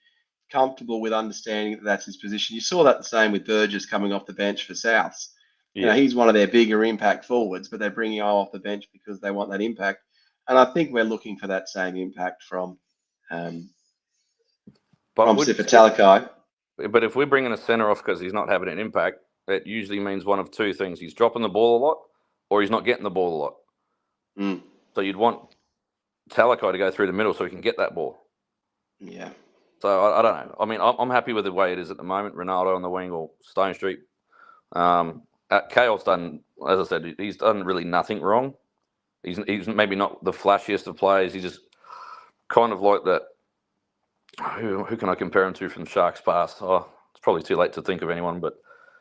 comfortable with understanding that that's his position. You saw that the same with Burgess coming off the bench for Souths. You know, he's one of their bigger impact forwards, but they're bringing him off the bench because they want that impact. And I think we're looking for that same impact from Sifa Talakai. But if we're bringing a centre off because he's not having an impact, it usually means one of two things. He's dropping the ball a lot or he's not getting the ball a lot. So you'd want Talakai to go through the middle so he can get that ball. Yeah. So I don't know. I mean, I'm happy with the way it is at the moment. Ronaldo on the wing or Stone Street. Kale's done, as I said, he's done really nothing wrong. He's maybe not the flashiest of players. He's just kind of like that. Who can I compare him to from Sharks past? Oh, it's probably too late to think of anyone, but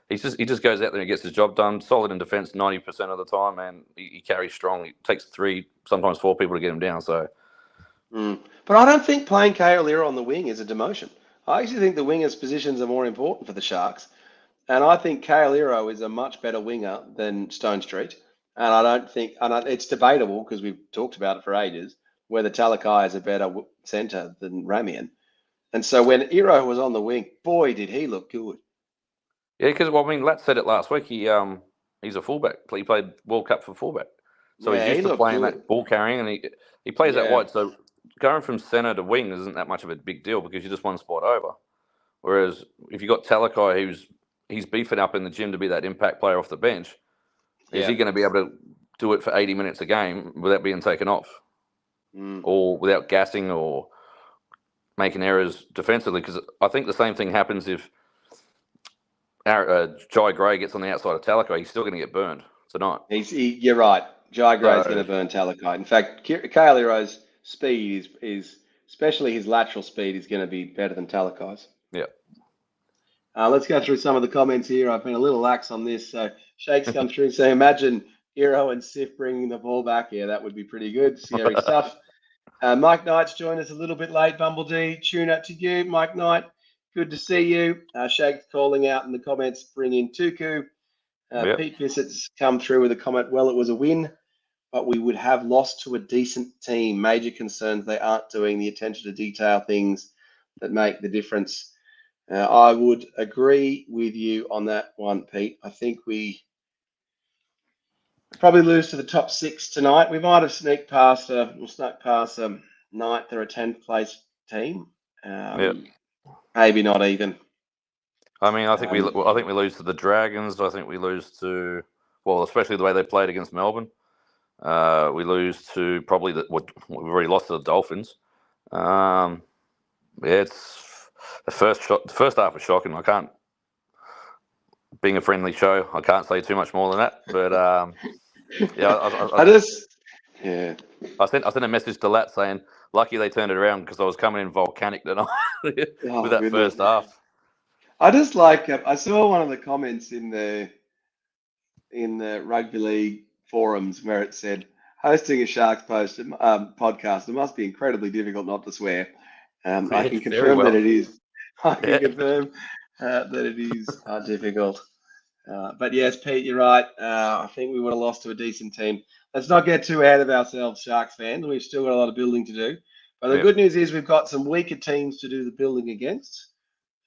he just goes out there and gets his job done. Solid in defence 90% of the time, and he carries strong. It takes 3, sometimes 4 people to get him down. So, but I don't think playing Kaoliro on the wing is a demotion. I actually think the wingers' positions are more important for the Sharks, and I think Kaoliro is a much better winger than Stone Street. And I don't think, it's debatable because we've talked about it for ages, whether Talakai is a better centre than Ramian. And so when Iro was on the wing, boy, did he look good. Yeah, because Lat said it last week. He's a fullback. He played World Cup for fullback, so he's used to playing that ball carrying, and he plays that wide. So going from centre to wing isn't that much of a big deal because you're just one spot over. Whereas if you got Talakai, he's beefing up in the gym to be that impact player off the bench, is he going to be able to do it for 80 minutes a game without being taken off, or without gassing or making errors defensively? Because I think the same thing happens if Jai Gray gets on the outside of Talakai, he's still going to get burned tonight. You're right. Jai Gray's going to burn Talakai. In fact, Kaoliro's speed is, especially his lateral speed, is going to be better than Talakai's. Yeah. Let's go through some of the comments here. I've been a little lax on this. So Shake's come through saying, imagine Hero and Sif bringing the ball back. Yeah, that would be pretty good. Scary stuff. Mike Knight's joined us a little bit late. Bumblebee, tune up to you, Mike Knight. Good to see you. Shake's calling out in the comments, bring in Tuku. Pete Bissett's come through with a comment, well, it was a win, but we would have lost to a decent team. Major concerns they aren't doing the attention to detail things that make the difference. I would agree with you on that one, Pete. I think we probably lose to the top 6 tonight. We might have snuck past a 9th or a 10th place team. Maybe not even. I mean, I think we lose to the Dragons. I think we lose to, well, especially the way they played against Melbourne. We lose to probably we've already lost to the Dolphins. It's the first half was shocking. I can't, being a friendly show, I can't say too much more than that. But I sent a message to Lat saying lucky they turned it around because I was coming in volcanic tonight Oh, with that goodness. first half. I just like, I saw one of the comments in the rugby league forums where it said, hosting a Sharks podcast, it must be incredibly difficult not to swear. I Yeah, can very confirm well. that it is. I can Yeah. confirm that it is difficult. But yes, Pete, you're right. I think we would have lost to a decent team. Let's not get too ahead of ourselves, Sharks fans. We've still got a lot of building to do. But the Yep. good news is we've got some weaker teams to do the building against.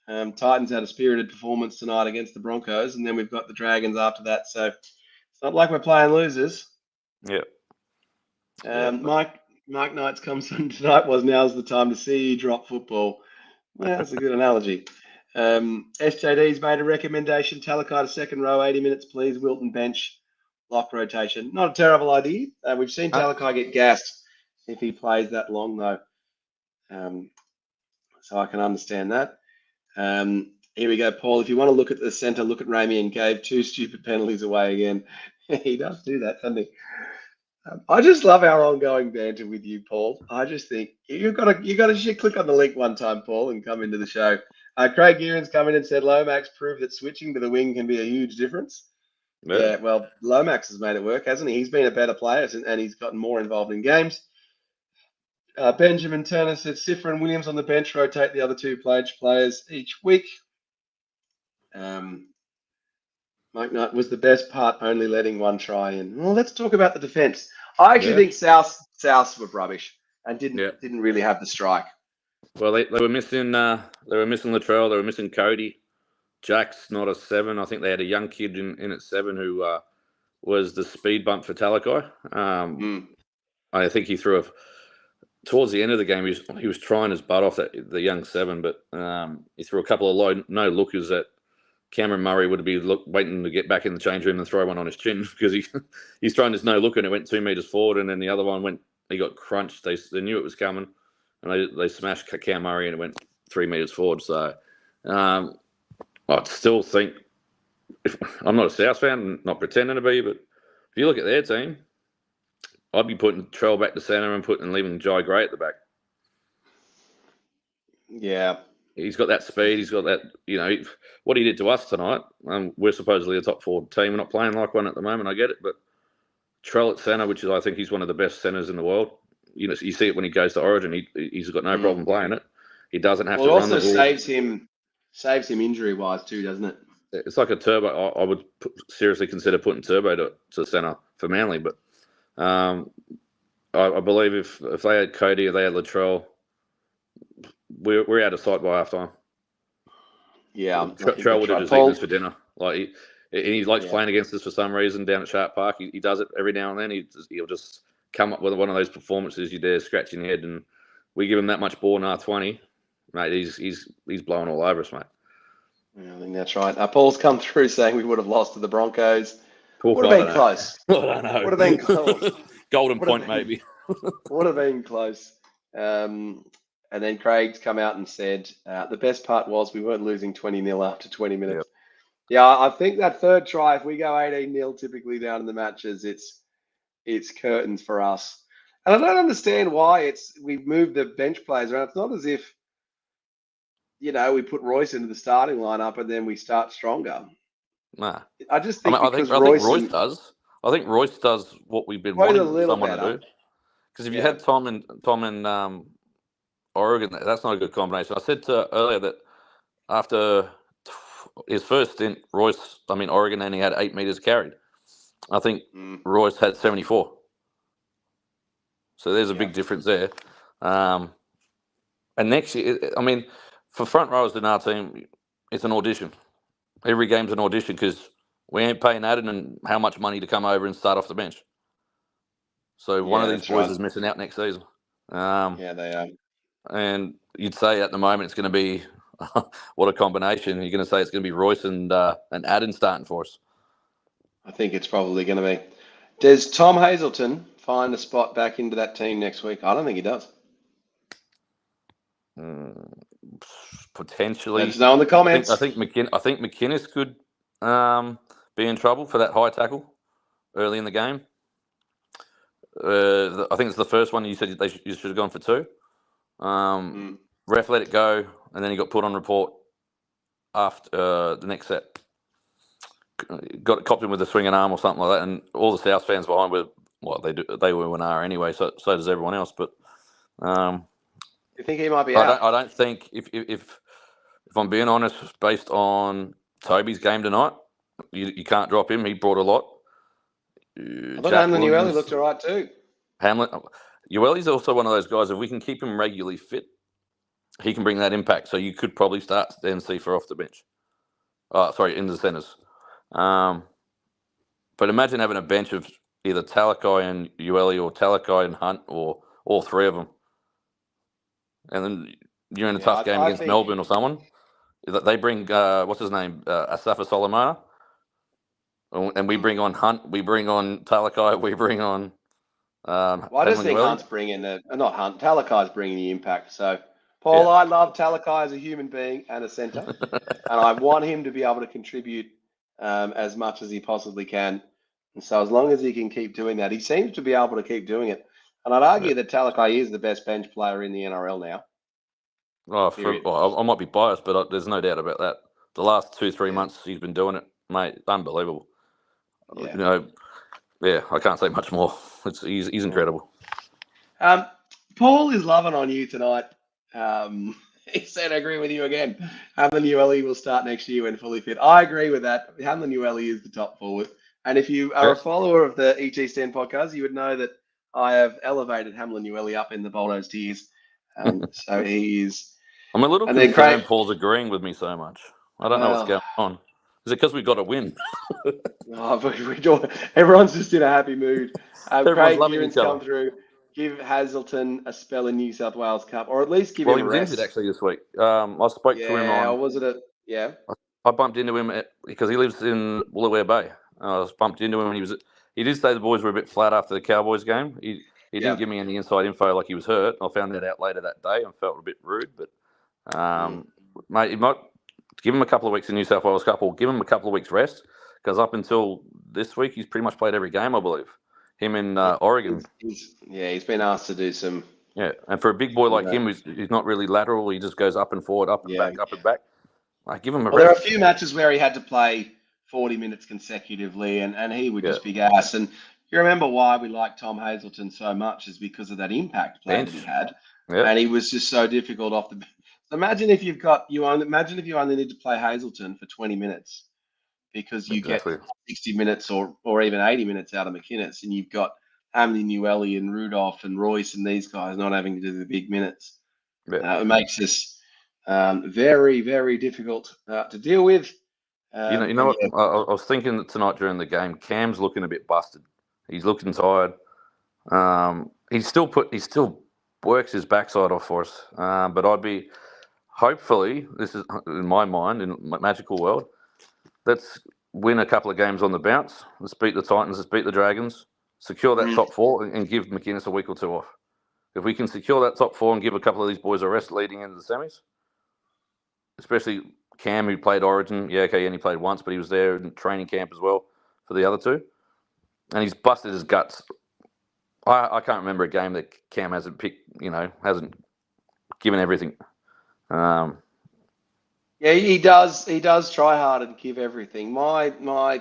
Titans had a spirited performance tonight against the Broncos, and then we've got the Dragons after that. So it's not like we're playing losers. Yeah. Mike Knight's comes on tonight was now's the time to see you drop football. Well, that's a good analogy. SJD's made a recommendation. Talakai to second row, 80 minutes, please. Wilton bench, lock rotation. Not a terrible idea. We've seen Talakai get gassed if he plays that long, though. So I can understand that. Here we go, Paul. If you want to look at the centre, look at Ramey and Gabe. 2 stupid penalties away again. He does do that, doesn't he? I just love our ongoing banter with you, Paul. I just think you got to click on the link one time, Paul, and come into the show. Craig Gearon's come in and said Lomax proved that switching to the wing can be a huge difference. Yeah, well, Lomax has made it work, hasn't he? He's been a better player and he's gotten more involved in games. Benjamin Turner said Siffer and Williams on the bench rotate the other 2 players each week. Mike Knight was the best part, only letting 1 try in. Well, let's talk about the defence. I actually think South were rubbish and didn't really have the strike. Well, they were missing Latrell, they were missing Cody. Jack's not a 7. I think they had a young kid in at 7 who was the speed bump for Talakai. I think he threw towards the end of the game. He was trying his butt off the young 7, but he threw a couple of low no lookers that Cameron Murray would be waiting to get back in the change room and throw one on his chin because he's trying this no looker and it went 2 meters forward, and then the other one he got crunched. They knew it was coming, and they smashed Cam Murray and it went 3 meters forward. So I still think, I'm not a South fan, not pretending to be, but if you look at their team, I'd be putting Trell back to centre and leaving Jai Gray at the back. Yeah. He's got that speed. He's got that, what he did to us tonight. We're supposedly a top 4 team. We're not playing like one at the moment. I get it. But Trell at centre, which is, I think he's one of the best centres in the world. You see it when he goes to Origin. He's got no problem playing it. He doesn't have to run the ball. It also saves him injury-wise too, doesn't it? It's like a Turbo. I would seriously consider putting Turbo to centre for Manly. But I believe if they had Cody or they had Latrell, we're out of sight by half-time. Yeah. Trell would have just eaten us for dinner. Like he likes playing against us for some reason down at Sharp Park. He does it every now and then. He'll just come up with one of those performances you dare scratching your head, and we give him that much ball in R20, mate. He's blowing all over us, mate. Yeah, I think that's right. Paul's come through saying we would have lost to the Broncos. Would have been close. I don't know. Would have been close. Golden point, maybe. Would have been close. And then Craig's come out and said, the best part was we weren't losing 20-0 after 20 minutes. Yep. Yeah, I think that third try, if we go 18-0 typically down in the matches, it's curtains for us. And I don't understand why we've moved the bench players around. It's not as if, we put Royce into the starting lineup and then we start stronger. Nah. I just think I think Royce does. I think Royce does what we've been wanting someone to do. Because if you had Tom and Oregon, that's not a good combination. I said earlier that after his first stint, Oregon only had 8 meters carried. I think Royce had 74. So there's a big difference there. And next year, for front rowers in our team, it's an audition. Every game's an audition because we ain't paying Adam and how much money to come over and start off the bench. So one of these boys is missing out next season. They are. And you'd say at the moment it's going to be what a combination. You're going to say it's going to be Royce and Adam starting for us. I think it's probably going to be. Does Tom Hazelton find a spot back into that team next week? I don't think he does. Potentially. Let us know in the comments. I think McInnes could be in trouble for that high tackle early in the game. I think it's the first one you said you should have gone for 2. Ref let it go, and then he got put on report after the next set. Copped him with a swinging arm or something like that, and all the South fans behind were they were an R anyway, so does everyone else. But you think he might be out? I don't think if I'm being honest, based on Toby's game tonight, you can't drop him. He brought a lot. I thought Hamlin Ueli looked all right too. Ueli's also one of those guys. If we can keep him regularly fit, he can bring that impact. So you could probably start NC for off the bench. In the centres. But imagine having a bench of either Talakai and Ueli or Talakai and Hunt or all 3 of them. And then you're in a tough game against Melbourne or someone. They bring, what's his name, Asafa Solomona. And we bring on Hunt, we bring on Talakai, we bring on. I just think Hunt's bringing not Hunt, Talakai's bringing the impact. So, Paul, I love Talakai as a human being and a centre. And I want him to be able to contribute as much as he possibly can. And so as long as he can keep doing that, he seems to be able to keep doing it. And I'd argue that Talakai is the best bench player in the NRL now. I might be biased, but there's no doubt about that. The last 2-3 months he's been doing it, mate, unbelievable. I can't say much more. He's incredible. Paul is loving on you tonight. He said, I agree with you again. Hamlin Ueli will start next year when fully fit. I agree with that. Hamlin Ueli is the top forward. And if you are a follower of the ET Stand podcast, you would know that I have elevated Hamlin Ueli up in the Boldo's tiers. So he is. I'm a little concerned Paul's agreeing with me so much. I don't know what's going on. Is it because we got to win? Everyone's just in a happy mood. Craig Kieran's come through. Give Hazelton a spell in New South Wales Cup, or at least give him a rest. He was injured actually this week. I spoke to him on. Was it I bumped into him because he lives in Woolooware Bay. I was bumped into him when he did say the boys were a bit flat after the Cowboys game. He didn't give me any inside info like he was hurt. I found that out later that day and felt a bit rude. But mate, you might give him a couple of weeks in New South Wales Cup, or give him a couple of weeks rest, because up until this week he's pretty much played every game, I believe. Him in Oregon. He's been asked to do some. Yeah, and for a big boy like him, he's not really lateral. He just goes up and forward, up and back, up and back. Give him a rest. There are a few matches where he had to play 40 minutes consecutively, and he would just be gas. And you remember why we like Tom Hazelton so much is because of that impact play that he had. Yep. And he was just so difficult off the bench. So imagine if you only need to play Hazelton for 20 minutes. Because you get 60 minutes or even 80 minutes out of McInnes, and you've got Hamlin Ueli and Rudolph and Royce and these guys not having to do the big minutes. It makes this very, very difficult to deal with. You know what? I was thinking that tonight during the game, Cam's looking a bit busted. He's looking tired. He still works his backside off for us. But hopefully, this is in my mind, in my magical world, let's win a couple of games on the bounce. Let's beat the Titans. Let's beat the Dragons. Secure that top 4 and give McInnes a week or 2 off. If we can secure that top 4 and give a couple of these boys a rest leading into the semis, especially Cam, who played Origin. Yeah, okay, he only played once, but he was there in training camp as well for the other 2. And he's busted his guts. I can't remember a game that Cam hasn't picked, hasn't given everything. Yeah, he does. He does try hard and give everything. My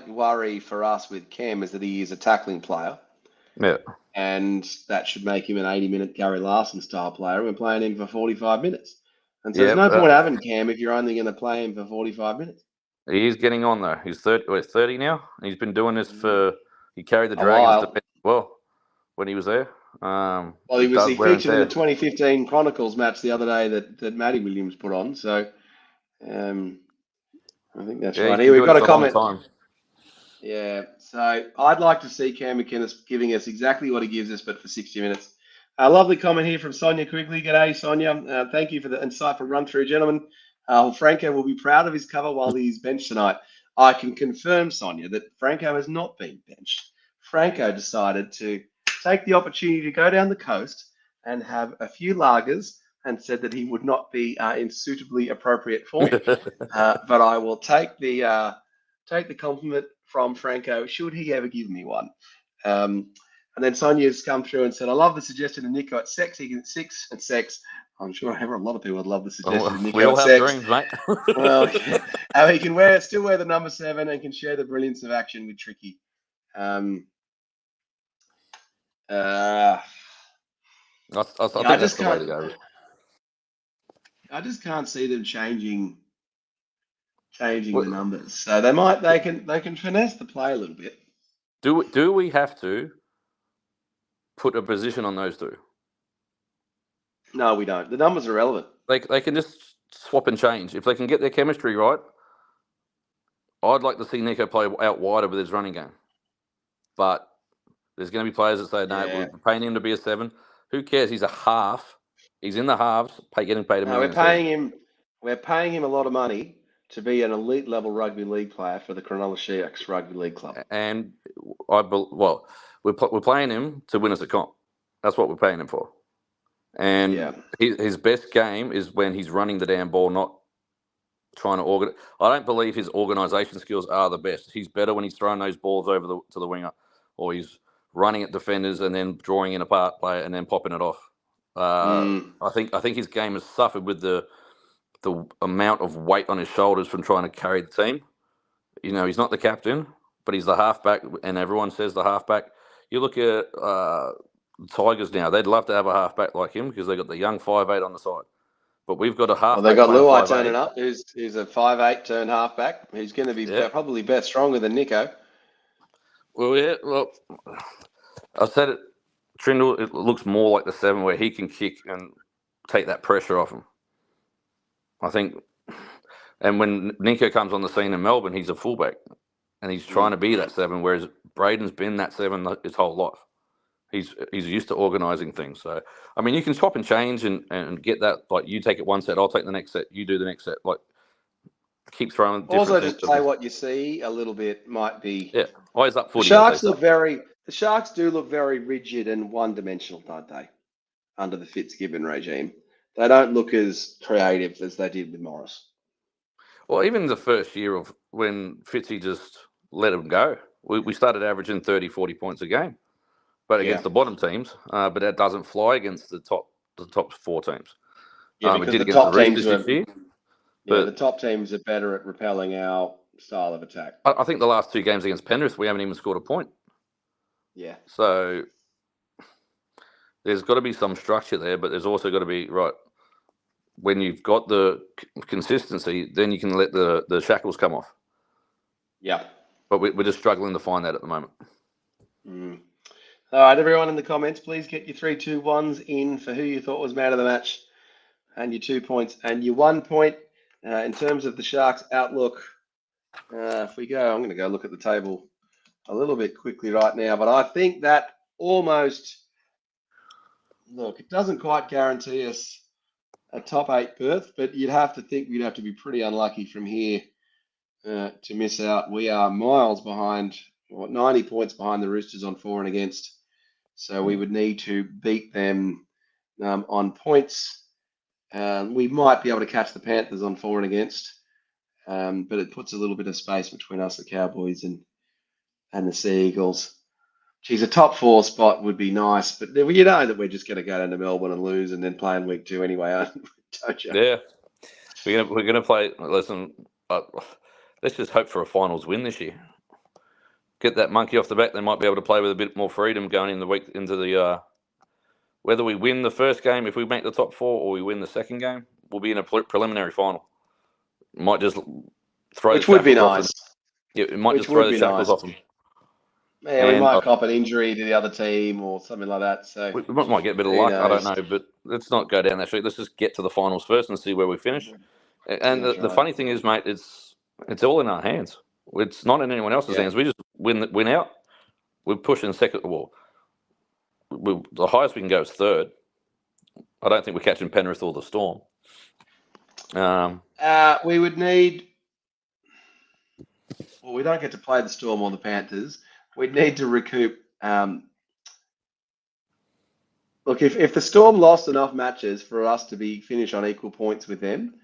worry for us with Cam is that he is a tackling player. Yeah. And that should make him an 80-minute Gary Larson style player. We're playing him for 45 minutes. And so there's no point having Cam if you're only going to play him for 45 minutes. He is getting on, though. He's 30 now. He's been doing this he carried the Dragons when he was there. He featured in the 2015 Chronicles match the other day that Matty Williams put on. So I think that's right. Here we've got a comment. Yeah, so I'd like to see Cam McInnes giving us exactly what he gives us, but for 60 minutes. A lovely comment here from Sonia Quigley. G'day, Sonia. Thank you for the insightful run-through, gentlemen. Franco will be proud of his cover while he's benched tonight. I can confirm, Sonia, that Franco has not been benched. Franco decided to take the opportunity to go down the coast and have a few lagers and said that he would not be in suitably appropriate form. But I will take the compliment from Franco, should he ever give me one. And then Sonia's come through and said, I love the suggestion of Nico at sex. He can 6 and sex. I'm sure a lot of people would love the suggestion of Nico We all at have sex. dreams, mate. Well, he can still wear the number 7 and can share the brilliance of action with Tricky. I think that's the way to go. I just can't see them changing the numbers. So they can finesse the play a little bit. Do we have to put a position on those two? No, we don't. The numbers are relevant. They can just swap and change. If they can get their chemistry right, I'd like to see Nico play out wider with his running game. But there's going to be players that say, no, we're paying him to be a 7. Who cares? He's a half. He's in the halves, getting paid $1 million. We're paying him a lot of money to be an elite level rugby league player for the Cronulla Sharks Rugby League Club. And we're playing him to win us a comp. That's what we're paying him for. And his best game is when he's running the damn ball, not trying to organize. I don't believe his organisation skills are the best. He's better when he's throwing those balls over to the winger, or he's running at defenders and then drawing in a part player and then popping it off. I think his game has suffered with the amount of weight on his shoulders from trying to carry the team. You know, he's not the captain, but he's the halfback, and everyone says the halfback. You look at Tigers now; they'd love to have a halfback like him because they got the young 5'8" on the side. But we've got a halfback. Well, they got Luai turning up. Who's a 5'8" turn halfback. He's going to be probably stronger than Nico. Well, yeah. Well, I said it. Trindle, it looks more like the 7 where he can kick and take that pressure off him. I think, and when Nico comes on the scene in Melbourne, he's a fullback, and he's trying to be that 7, whereas Braden's been that 7 his whole life. He's used to organising things. So, I mean, you can swap and change and get that. Like, you take it one set, I'll take the next set, you do the next set. Like, keep throwing. Also, just play what you see a little bit might be. Yeah, always up footy. The Sharks do look very rigid and one-dimensional, don't they? Under the Fitzgibbon regime, they don't look as creative as they did with Morris. Well, even the first year of when Fitzy just let him go, we started averaging 30, 40 points a game, but against the bottom teams. But that doesn't fly against the top 4 teams. Yeah, because the top teams the top teams are better at repelling our style of attack. I think the last 2 games against Penrith, we haven't even scored a point. Yeah. So there's got to be some structure there, but there's also got to be, right, when you've got the consistency, then you can let the shackles come off. Yeah. But we're just struggling to find that at the moment. All right, everyone in the comments, please get your 3, 2, 1s in for who you thought was man of the match, and your 2 points and your 1 point. In terms of the Sharks' outlook, if we go, I'm going to go look at the table a little bit quickly right now, but I think that it doesn't quite guarantee us a top 8 berth, but you'd have to think we'd have to be pretty unlucky from here to miss out. We are miles behind, 90 points behind the Roosters on for and against, so we would need to beat them on points. We might be able to catch the Panthers on for and against, but it puts a little bit of space between us, the Cowboys, and the Sea Eagles. Geez, a top 4 spot would be nice, but you know that we're just going to go down to Melbourne and lose and then play in week 2 anyway, don't you? Yeah. We're gonna play. Listen, let's just hope for a finals win this year. Get that monkey off the back. They might be able to play with a bit more freedom going in the week into the. Whether we win the first game, if we make the top 4, or we win the second game, we'll be in a preliminary final. Might just throw. Which would be nice. It might just throw the shackles off them. Yeah, we might cop an injury to the other team or something like that. So we might get a bit of luck. I don't know, but let's not go down that street. Let's just get to the finals first and see where we finish. And the funny thing is, mate, it's all in our hands. It's not in anyone else's hands. We just win out. We're pushing second. Well, the highest we can go is 3rd. I don't think we're catching Penrith or the Storm. We would need. Well, we don't get to play the Storm or the Panthers. We'd need to recoup. Look, if the Storm lost enough matches for us to be finished on equal points with them,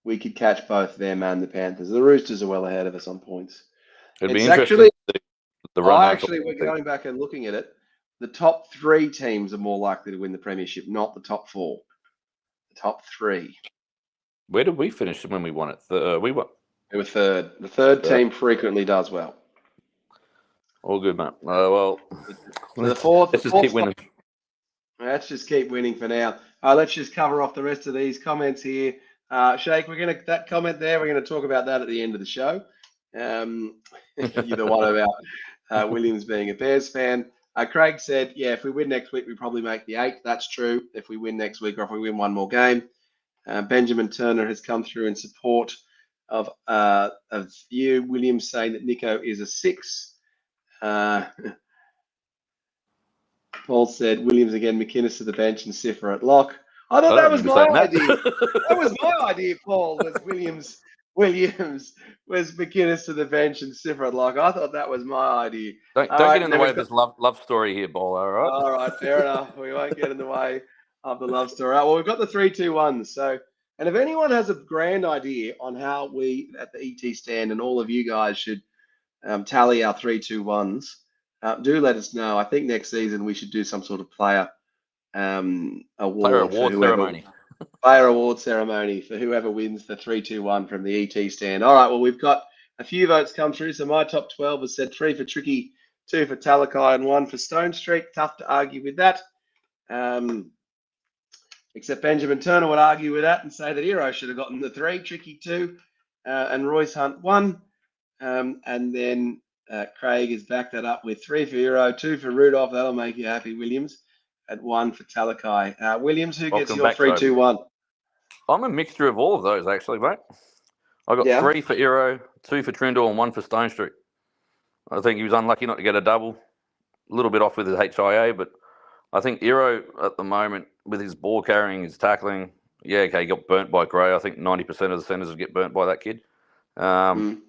we could catch both them and the Panthers. The Roosters are well ahead of us on points. It'd be interesting. We're going back and looking at it. the top 3 teams are more likely to win the premiership, not the top 4. The top 3. Where did we finish when we won it? We won. They were third. The third team frequently does well. All good, mate. Well, so the fourth. Let's just keep winning. Let's just keep winning for now. Let's just cover off the rest of these comments here. Shake, that comment there, we're gonna talk about that at the end of the show. You're the one about Williams being a Bears fan. Craig said, yeah, if we win next week, we probably make the 8. That's true. If we win next week, or if we win one more game. Benjamin Turner has come through in support of you. Williams saying that Nico is a 6. Paul said Williams again, McInnes to the bench and Siffer at lock. I thought that was my idea. That was my idea, Paul, was Williams was McInnes to the bench and Siffer at lock. I thought that was my idea. Don't get in the way of this love story here, Boldo, all right? All right, fair enough. We won't get in the way of the love story. All right, well, we've got the 3-2-1s. So, and if anyone has a grand idea on how we at the ET stand and all of you guys should tally our 3-2-1s, do let us know. I think next season we should do some sort of player award ceremony. Player award ceremony for whoever wins the 3-2-1 from the ET stand. All right, well, we've got a few votes come through. So my top 12 has said 3 for Tricky, 2 for Talakai, and 1 for Stone Street. Tough to argue with that. Except Benjamin Turner would argue with that and say that Hero should have gotten the 3, Tricky 2, and Royce Hunt 1. And then Craig has backed that up with 3 for Hero, 2 for Rudolph. That'll make you happy, Williams. At 1 for Talakai. Williams, who gets your 3-2-1? I'm a mixture of all of those, actually, mate. I got 3 for Hero, 2 for Trindle, and 1 for Stone Street. I think he was unlucky not to get a double. A little bit off with his HIA, but I think Hero at the moment, with his ball carrying, his tackling, he got burnt by Gray. I think 90% of the centres get burnt by that kid. Trindle,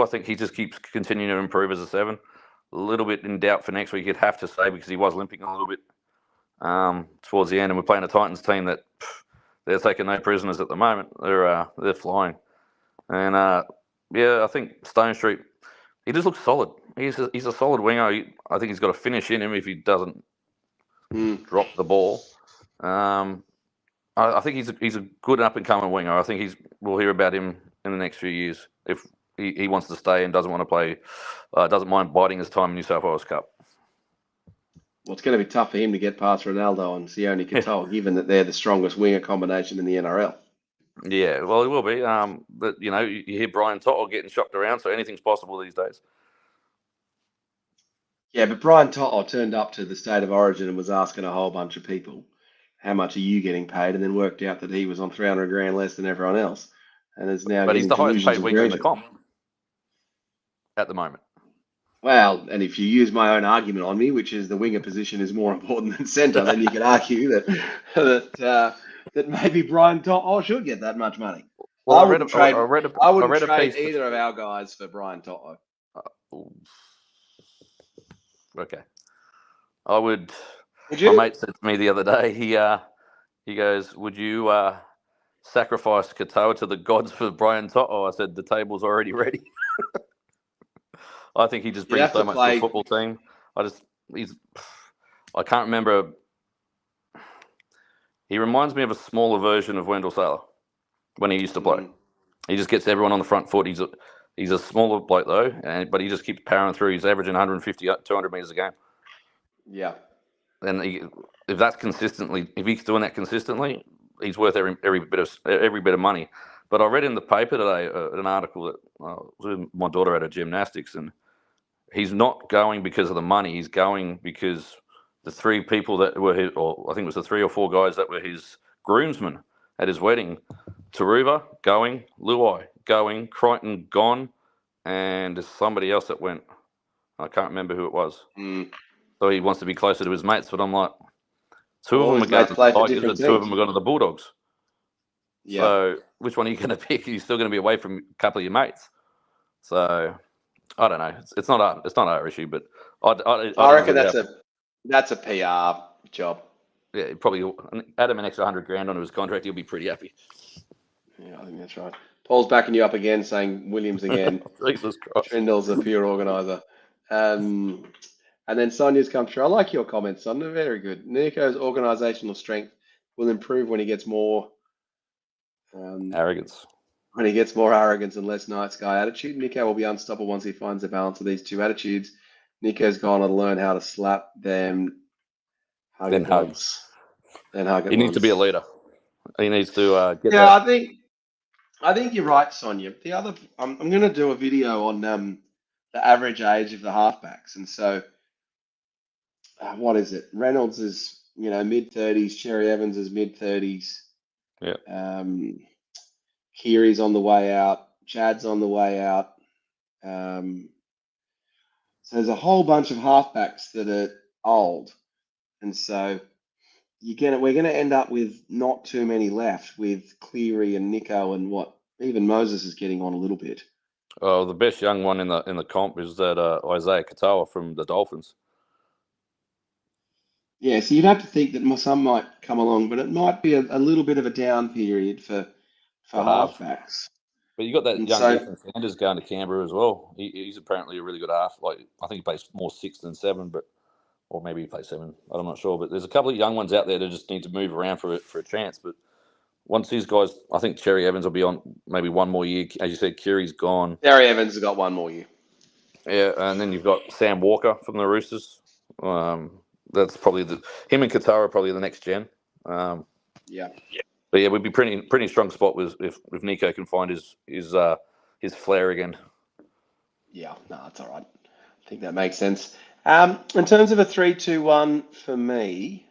I think he just keeps continuing to improve as a 7. A little bit in doubt for next week, you'd have to say, because he was limping a little bit towards the end. And we're playing a Titans team that they're taking no prisoners at the moment. They're flying. And, I think Stone Street, he just looks solid. He's a solid winger. I think he's got a finish in him if he doesn't drop the ball. I think he's a good up-and-coming winger. I think we'll hear about him in the next few years if he wants to stay and doesn't want to play, doesn't mind biding his time in New South Wales Cup. Well, it's going to be tough for him to get past Ronaldo and Sione Katoa, given that they're the strongest winger combination in the NRL. Yeah, well, it will be. But, you hear Brian To'o getting shopped around, so anything's possible these days. Yeah, but Brian To'o turned up to the State of Origin and was asking a whole bunch of people, how much are you getting paid? And then worked out that he was on $300,000 less than everyone else. And is now but he's the highest paid winger in the comp at the moment. Well, and if you use my own argument on me, which is the winger position is more important than centre, then you could argue that maybe Brian To'o should get that much money. Well, I wouldn't trade either of our guys for Brian To'o. Okay. I would. Would you? My mate said to me the other day, he goes, would you sacrifice Katoa to the gods for Brian To'o? I said, the table's already ready. I think he just brings so much to the football team. I can't remember. He reminds me of a smaller version of Wendell Saylor when he used to play. He just gets everyone on the front foot. He's a smaller bloke though, but he just keeps powering through. He's averaging 150, 200 metres a game. Yeah. And if he's doing that consistently, he's worth every bit of money. But I read in the paper today an article that my daughter had at gymnastics, and he's not going because of the money. He's going because the 3 people that were his, or I think it was the 3 or 4 guys that were his groomsmen at his wedding. Taruva going, Luai going, Crichton gone, and there's somebody else that went. I can't remember who it was. So he wants to be closer to his mates, but I'm like, 2 of them are going to the Tigers and 2 of them are going to the Bulldogs. Yeah. So which one are you going to pick? You're still going to be away from a couple of your mates. So I don't know. It's not our issue, but I reckon that's a PR job. Yeah, probably add him an extra $100,000 onto his contract. He'll be pretty happy. Yeah, I think that's right. Paul's backing you up again, saying Williams again. Jesus Christ. Trindle's a pure organizer. And then Sonia's come through. I like your comments, Sonia. Very good. Nico's organisational strength will improve when he gets more Arrogance. when he gets more arrogance and less nice guy attitude. Nico will be unstoppable once he finds the balance of these two attitudes. Nico's gone to learn how to slap them, hug Then it hug. once, then hug it He needs once. to be a leader. He needs to get Yeah, that. I think you're right, Sonia. The other, I'm going to do a video on the average age of the halfbacks, and so what is it? Reynolds is mid-30s. Cherry Evans is mid-30s. Yeah. Kiri's on the way out. Chad's on the way out. So there's a whole bunch of halfbacks that are old, and so we're going to end up with not too many left with Cleary and Nico and what even Moses is getting on a little bit. Oh, the best young one in the comp is that Isaiah Katoa from the Dolphins. Yeah, so you'd have to think that some might come along, but it might be a little bit of a down period for halves. halfbacks. But you got that And young so, Ethan Sanders going to Canberra as well. He's apparently a really good half. Like I think he plays more 6 than 7, or maybe he plays 7. I'm not sure. But there's a couple of young ones out there that just need to move around for a chance. But once these guys, I think Cherry Evans will be on maybe one more year. As you said, Kiri's gone. Gary Evans has got one more year. Yeah, and then you've got Sam Walker from the Roosters. That's probably him and Katara are probably the next gen. Yeah. But yeah, we'd be pretty strong spot with if Nico can find his flair again. Yeah, no, that's all right. I think that makes sense. In terms of a 3-2-1 for me,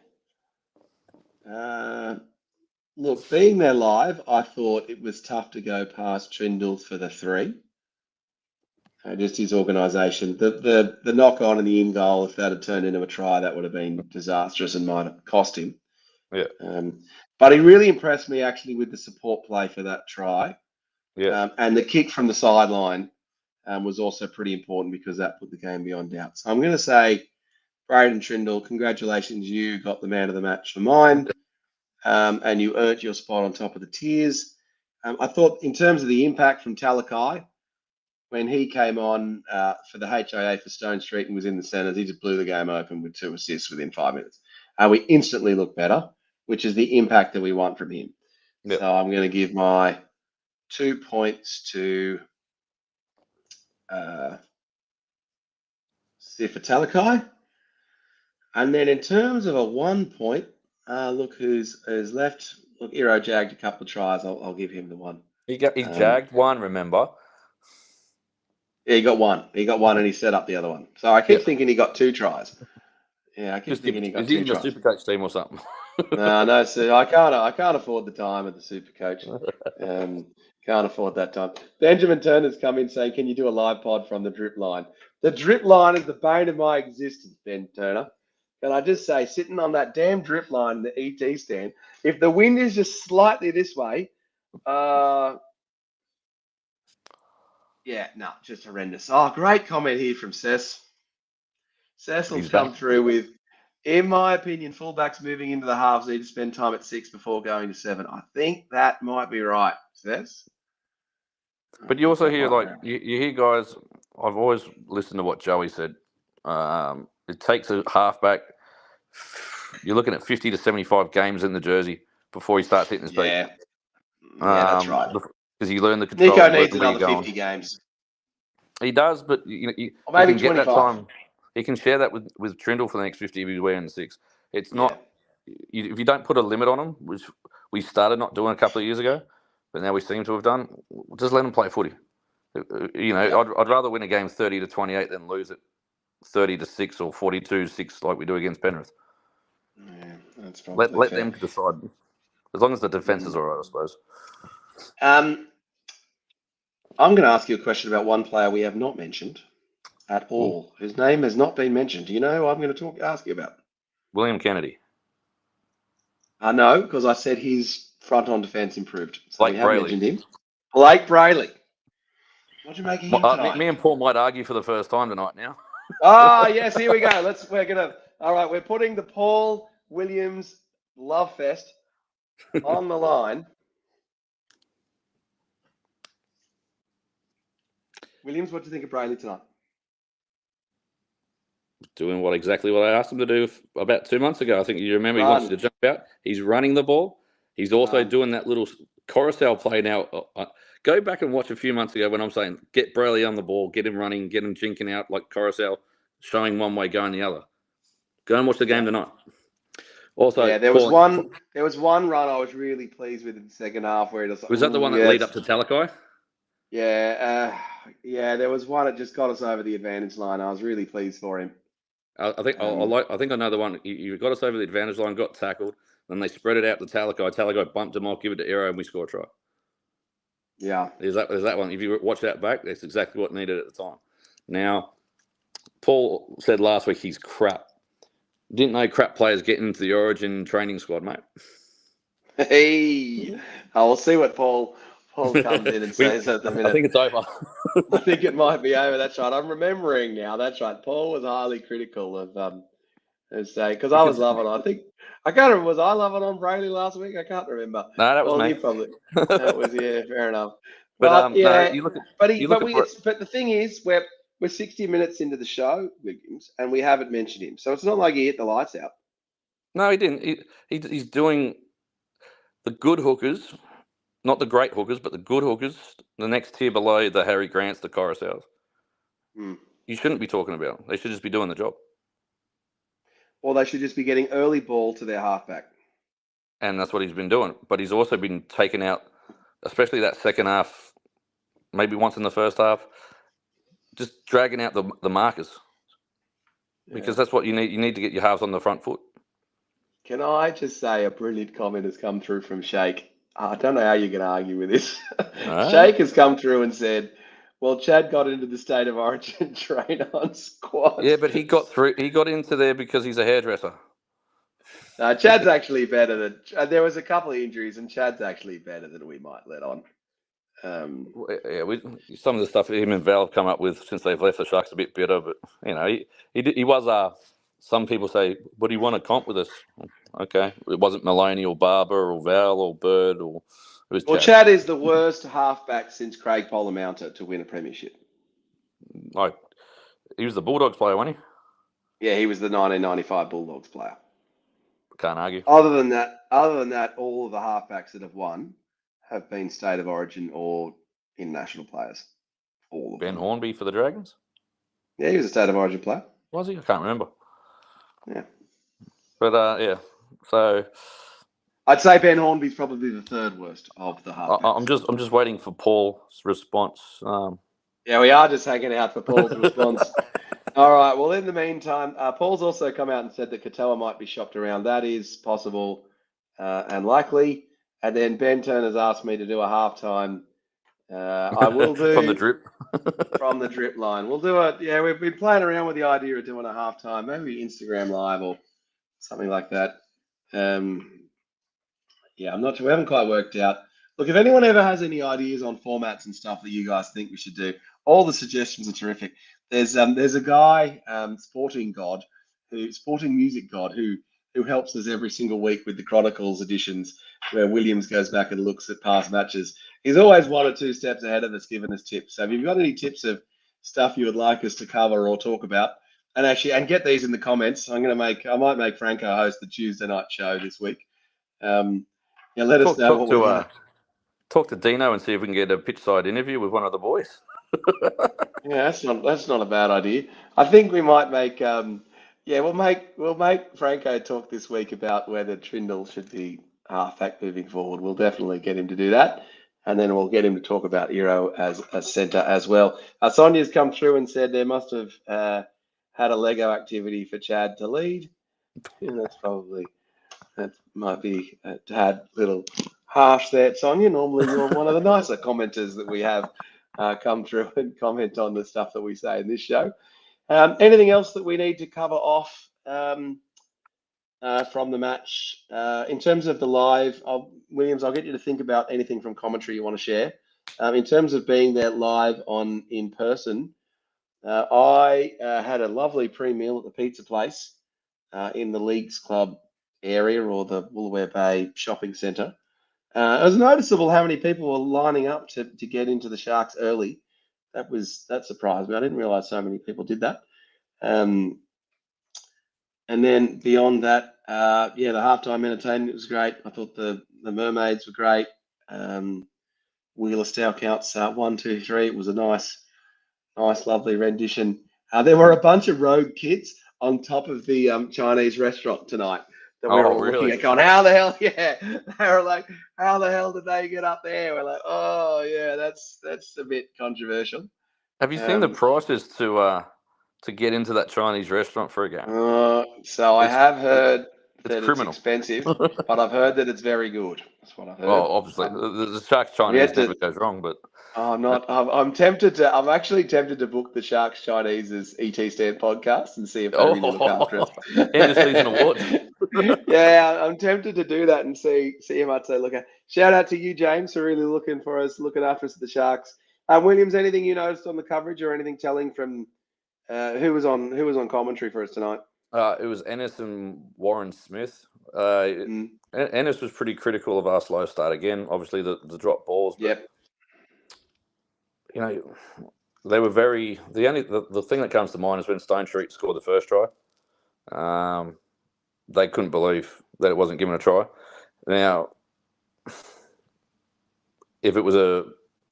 look, being there live, I thought it was tough to go past Trindle for the 3. Just his organisation. The knock on and the in goal, if that had turned into a try, that would have been disastrous and might have cost him. Yeah. But he really impressed me actually with the support play for that try. Yeah. And the kick from the sideline was also pretty important because that put the game beyond doubt. So I'm going to say, Braden Trindle, congratulations. You got the man of the match for mine. And you earned your spot on top of the tiers. I thought in terms of the impact from Talakai, when he came on for the HIA for Stone Street and was in the centres, he just blew the game open with 2 assists within 5 minutes. We instantly looked better, which is the impact that we want from him. Yep. So I'm going to give my 2 points to Sifa Talakai. And then in terms of a 1 point, look who's left. Look, Iro jagged a couple of tries. I'll give him the 1. He jagged 1, remember? Yeah, he got 1. He got 1 and he set up the other one. So I keep thinking he got 2 tries. Yeah, I keep thinking he got is he 2 in the tries. Supercoach team or something? No, so I can't afford the time at the Supercoach. Can't afford that time. Benjamin Turner's come in saying, "Can you do a live pod from the drip line?" The drip line is the bane of my existence, Ben Turner. Can I just say, sitting on that damn drip line in the ET stand, if the wind is just slightly this way, just horrendous. Oh, great comment here from Cess. Cecil's come through with, in my opinion, fullbacks moving into the halves need to spend time at 6 before going to 7. I think that might be right, Cess. But you also hear, you hear guys, I've always listened to what Joey said. It takes a halfback, you're looking at 50 to 75 games in the jersey before he starts hitting his peak. Yeah, that's right. Because you learn the control. Nico needs another 50 games. He does, but maybe he can 25. get that time. He can share that with Trindle for the next 50 if he's wearing the 6. It's not, if you don't put a limit on him, which we started not doing a couple of years ago, but now we seem to have done, just let him play footy. I'd rather win a game 30 to 28 than lose it 30 to 6 or 42-6 like we do against Penrith. Yeah, that's probably let them decide. As long as the defense is all right, I suppose. I'm going to ask you a question about one player we have not mentioned at all, whose name has not been mentioned. Do you know who I'm going to ask you about? William Kennedy. I know, because I said his front on defense improved. So we haven't mentioned him. Blake Brayley. What do you make of him tonight? Me and Paul might argue for the first time tonight now. Yes, here we go. We're putting the Paul Williams love fest on the line. Williams, what do you think of Brayley tonight? doing exactly what I asked him to do about 2 months ago. I think you remember he wants you to jump out. He's running the ball. He's also doing that little Coruscant play now. Go back and watch a few months ago when I'm saying get Brayley on the ball, get him running, get him jinking out like Coruscant, showing one way, going the other. Go and watch the game tonight. Also, yeah, there was one run I was really pleased with in the second half where it was like, was that the one that lead up to Talakai? Yeah, there was one that just got us over the advantage line. I was really pleased for him. I think I know the one. You got us over the advantage line, got tackled, then they spread it out to Talakai. Talakai bumped him off, give it to Aero, and we score a try. Yeah, there's that one. If you watch that back, that's exactly what needed at the time. Now, Paul said last week he's crap. Didn't know crap players getting into the Origin training squad, mate. Hey, we'll see what Paul comes in and says at the minute. I think it's over. I think it might be over. That's right. I'm remembering now. That's right. Paul was highly critical of saying because I was loving it. I can't remember. Was I loving on Brayley last week? I can't remember. No, that was me. You probably. That was fair enough. But yeah, no, you look at. But the thing is, we're 60 minutes into the show, Williams, and we haven't mentioned him. So it's not like he hit the lights out. No, he didn't. He's doing the good hookers, not the great hookers, but the good hookers. The next tier below the Harry Grants, the Coruscants. You shouldn't be talking about them. They should just be doing the job. Or they should just be getting early ball to their halfback. And that's what he's been doing. But he's also been taken out, especially that second half, maybe once in the first half, just dragging out the markers. Because that's what you need. You need to get your halves on the front foot. Can I just say a brilliant comment has come through from Shake? I don't know how you can argue with this. Shake has come through and said, well, Chad got into the State of Origin train on squad. Yeah, but he got through. He got into there because he's a hairdresser. Chad's actually better than... there was a couple of injuries, and Chad's actually better than we might let on. Some of the stuff him and Val have come up with since they've left the Sharks a bit better, but he was. Some people say, "Would he want to comp with us?" Okay, it wasn't Maloney or Barber or Val or Bird or it was. Well, Chad is the worst halfback since Craig Polomounta to win a premiership. He was the Bulldogs player, wasn't he? Yeah, he was the 1995 Bulldogs player. Can't argue. Other than that, all of the halfbacks that have won have been State of Origin or international players. All of Ben them. Hornby for the Dragons? Yeah, he was a State of Origin player. Was he? I can't remember. Yeah. But, so... I'd say Ben Hornby's probably the third worst of the halfbacks. I'm just waiting for Paul's response. Yeah, we are just hanging out for Paul's response. All right. Well, in the meantime, Paul's also come out and said that Katoa might be shopped around. That is possible and likely. And then Ben Turner's asked me to do a halftime. I will do from the drip. From the drip line. We'll do it. Yeah, we've been playing around with the idea of doing a halftime, maybe Instagram Live or something like that. Yeah, I'm not sure. We haven't quite worked out. Look, if anyone ever has any ideas on formats and stuff that you guys think we should do, all the suggestions are terrific. There's a guy, Sporting Music God, who helps us every single week with the Chronicles editions, where Williams goes back and looks at past matches. He's always 1 or 2 steps ahead of us, giving us tips. So if you've got any tips of stuff you would like us to cover or talk about, and get these in the comments. I might make Franco host the Tuesday night show this week. Let us know talk to Dino and see if we can get a pitch side interview with one of the boys. Yeah, that's not a bad idea. I think we might make we'll make Franco talk this week about whether Trindle should be halfback moving forward. We'll definitely get him to do that, and then we'll get him to talk about Hero as a centre as well. Sonia's come through and said there must have had a Lego activity for Chad to lead. And that might be a tad little harsh there, Sonia. Normally you're one of the nicer commenters that we have come through and comment on the stuff that we say in this show. Anything else that we need to cover off from the match? In terms of the live, Williams, I'll get you to think about anything from commentary you want to share. In terms of being there live in person, I had a lovely pre-meal at the pizza place in the Leagues Club area or the Woolaware Bay shopping centre. It was noticeable how many people were lining up to get into the Sharks early. That surprised me. I didn't realise so many people did that. And then beyond that, the halftime entertainment was great. I thought the Mermaids were great. Wheeler Style counts 1, 2, 3. It was a nice, lovely rendition. There were a bunch of rogue kids on top of the Chinese restaurant tonight that we were all looking at, going, "How the hell?" Yeah, they were like, "How the hell did they get up there?" We're like, "Oh yeah, that's a bit controversial." Have you seen the prices to get into that Chinese restaurant for a game? So I have heard that it's criminal. expensive, but I've heard that it's very good. That's what I've heard. Well, obviously, the Sharks Chinese never goes wrong, but I'm not. I'm tempted to. I'm actually tempted to book the Sharks Chinese's ET Stand podcast and see if they really look after us. End of season award. Yeah, I'm tempted to do that and see how much they look at. Shout out to you, James, for really looking after us at the Sharks. Williams, anything you noticed on the coverage or anything telling from who was on commentary for us tonight? It was Ennis and Warren Smith. Ennis was pretty critical of our slow start again. Obviously, the drop balls. But, yep. You know, they were very. The thing that comes to mind is when Stone Street scored the first try. They couldn't believe that it wasn't given a try. Now, if it was a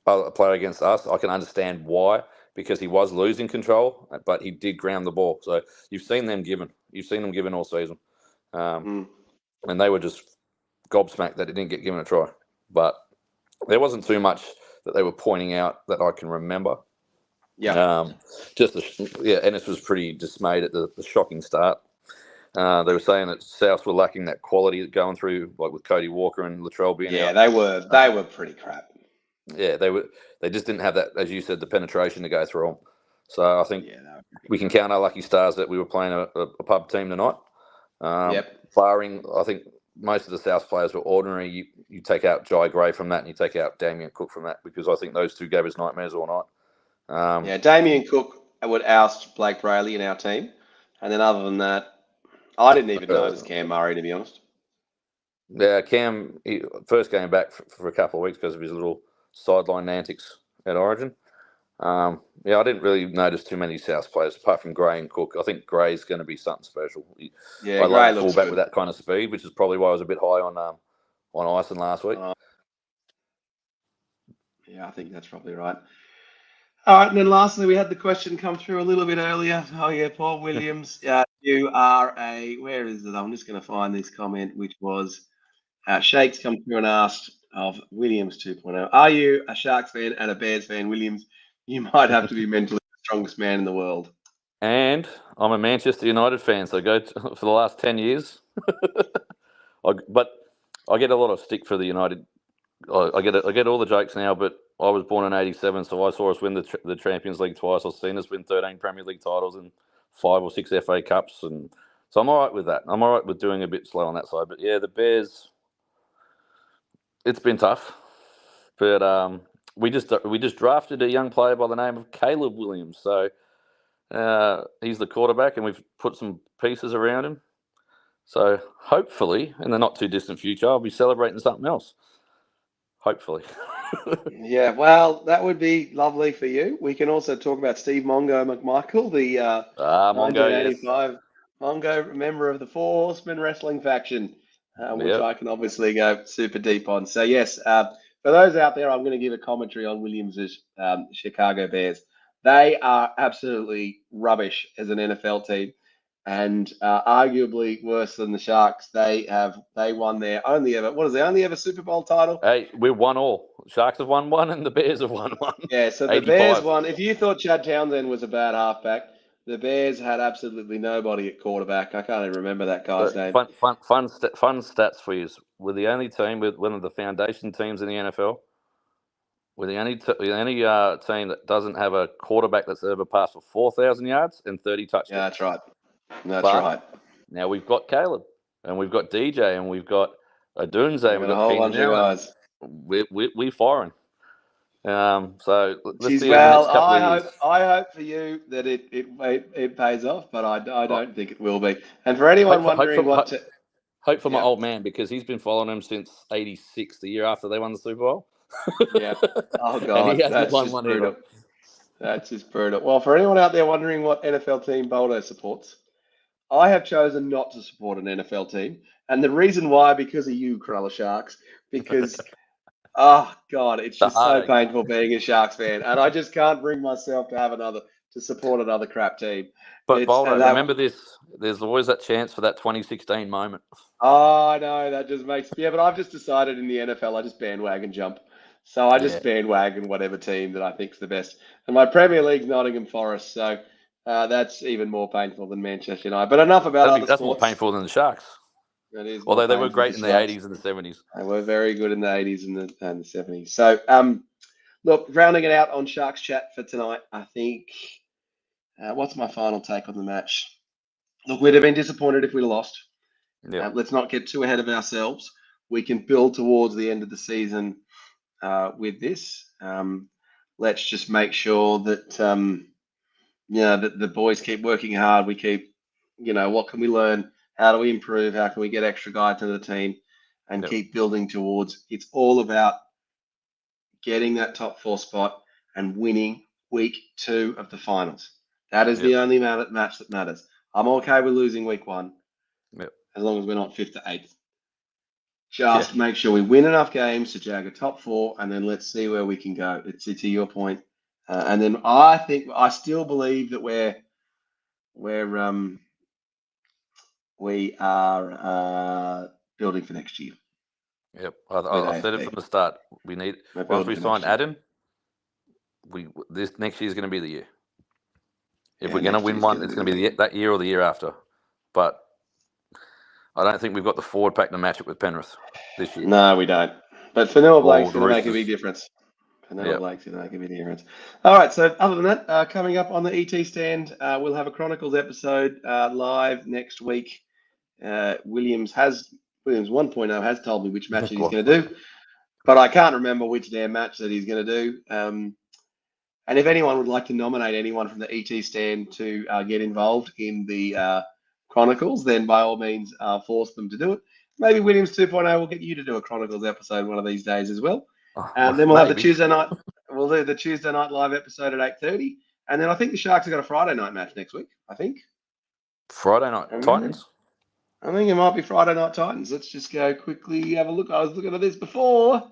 player against us, I can understand why, because he was losing control, but he did ground the ball. So you've seen them given all season, and they were just gobsmacked that it didn't get given a try. But there wasn't too much that they were pointing out that I can remember. Yeah. Ennis was pretty dismayed at the shocking start. They were saying that South were lacking that quality going through, like with Cody Walker and Latrell being out. Yeah, they were pretty crap. Yeah, they just didn't have that, as you said, the penetration to go through them. So I think we can count our lucky stars that we were playing a pub team tonight. Barring, I think most of the South players were ordinary. You take out Jai Gray from that, and you take out Damien Cook from that, because I think those two gave us nightmares all night. Damien Cook would oust Blake Brayley in our team, and then other than that, I didn't even notice Cam Murray, to be honest. Yeah, Cam, first game back for a couple of weeks because of his little sideline antics at Origin. I didn't really notice too many South players apart from Gray and Cook. I think Gray's going to be something special. I love a fullback with that kind of speed, which is probably why I was a bit high on Ison last week. I think that's probably right. All right, and then lastly, we had the question come through a little bit earlier. Oh yeah, Paul Williams, you are where is it? I'm just going to find this comment, which was Shakes come through and asked of Williams 2.0. Are you a Sharks fan and a Bears fan, Williams? You might have to be mentally the strongest man in the world. And I'm a Manchester United fan, so for the last 10 years. But I get a lot of stick for the United. I get all the jokes now, but I was born in '87, so I saw us win the Champions League twice. I've seen us win 13 Premier League titles and 5 or 6 FA Cups, and so I'm all right with that. I'm all right with doing a bit slow on that side. But yeah, the Bears, it's been tough. But we just drafted a young player by the name of Caleb Williams. So he's the quarterback, and we've put some pieces around him. So hopefully, in the not too distant future, I'll be celebrating something else. Hopefully. Yeah, well, that would be lovely for you. We can also talk about Steve Mongo McMichael, the 1985 Mongo member of the Four Horsemen Wrestling faction, which I can obviously go super deep on. So yes, for those out there, I'm going to give a commentary on Williams's Chicago Bears. They are absolutely rubbish as an NFL team, and arguably worse than the Sharks. They won their only ever Super Bowl title. Hey, we've won all. Sharks have won one, and the Bears have won one. Yeah, so the 85. Bears won. If you thought Chad Townsend was a bad halfback, the Bears had absolutely nobody at quarterback. I can't even remember that guy's name. Fun stats for you. We're the only team with one of the foundation teams in the NFL. We're the only team that doesn't have a quarterback that's ever passed for 4,000 yards and 30 touchdowns. Yeah, that's right. That's right. Now we've got Caleb, and we've got DJ, and we've got Adunze, and we've got a whole bunch of guys. We're firing. So let's see. I hope for you that it pays off, but I don't think it will be. And for anyone wondering hope for my old man, because he's been following him since '86, the year after they won the Super Bowl. Yeah. Oh God, and he hasn't won one brutal. That's just brutal. Well, for anyone out there wondering what NFL team Boldo supports, I have chosen not to support an NFL team. And the reason why, because of you, Cronulla Sharks, because, oh, God, it's The just so heartache. painful being a Sharks fan. And I just can't bring myself to support another crap team. But Boldo, That, remember this. There's always that chance for that 2016 moment. oh, I know, that just makes, yeah, but I've just decided in the NFL, I just bandwagon jump. So I Yeah. just bandwagon whatever team that I think's the best. And my Premier League's Nottingham Forest, so that's even more painful than Manchester United. But enough about other That's more sports. painful than the Sharks. That is more Although they were painful great for in the Sharks. 80s and the 70s. They were very good in the 80s and the 70s. So, look, rounding it out on Sharks chat for tonight, I think, what's my final take on the match? Look, we'd have been disappointed if we lost. Yeah. Let's not get too ahead of ourselves. We can build towards the end of the season with this. Let's just make sure that that the boys keep working hard. We keep, what can we learn? How do we improve? How can we get extra guys to the team and keep building towards? It's all about getting that top 4 spot and winning week 2 of the finals. That is the only match that matters. I'm okay with losing week 1 as long as we're not 5th to 8th. Just make sure we win enough games to jag a top 4, and then let's see where we can go. It's to your point. And then I still believe that we are building for next year. Yep, I said it from the start. We need once we sign Adam, this next year is going to be the year. If we're going to win one, it's going to be that year or the year after. But I don't think we've got the forward pack to match it with Penrith this year. No, we don't. But Fanua Blake's going to make a big difference. Fanua Blake's going to make a big difference. All right, so other than that, coming up on the ET stand, we'll have a Chronicles episode live next week. Williams 1.0 has told me which match he's going to do, but I can't remember which damn match that he's going to do. And if anyone would like to nominate anyone from the ET stand to get involved in the Chronicles, then by all means force them to do it. Maybe Williams 2.0 will get you to do a Chronicles episode one of these days as well. And then we'll have the Tuesday night. We'll do the Tuesday night live episode at 8:30, and then I think the Sharks have got a Friday night match next week. I think Friday night Titans. I think it might be Friday night Titans. Let's just go quickly have a look. I was looking at this before.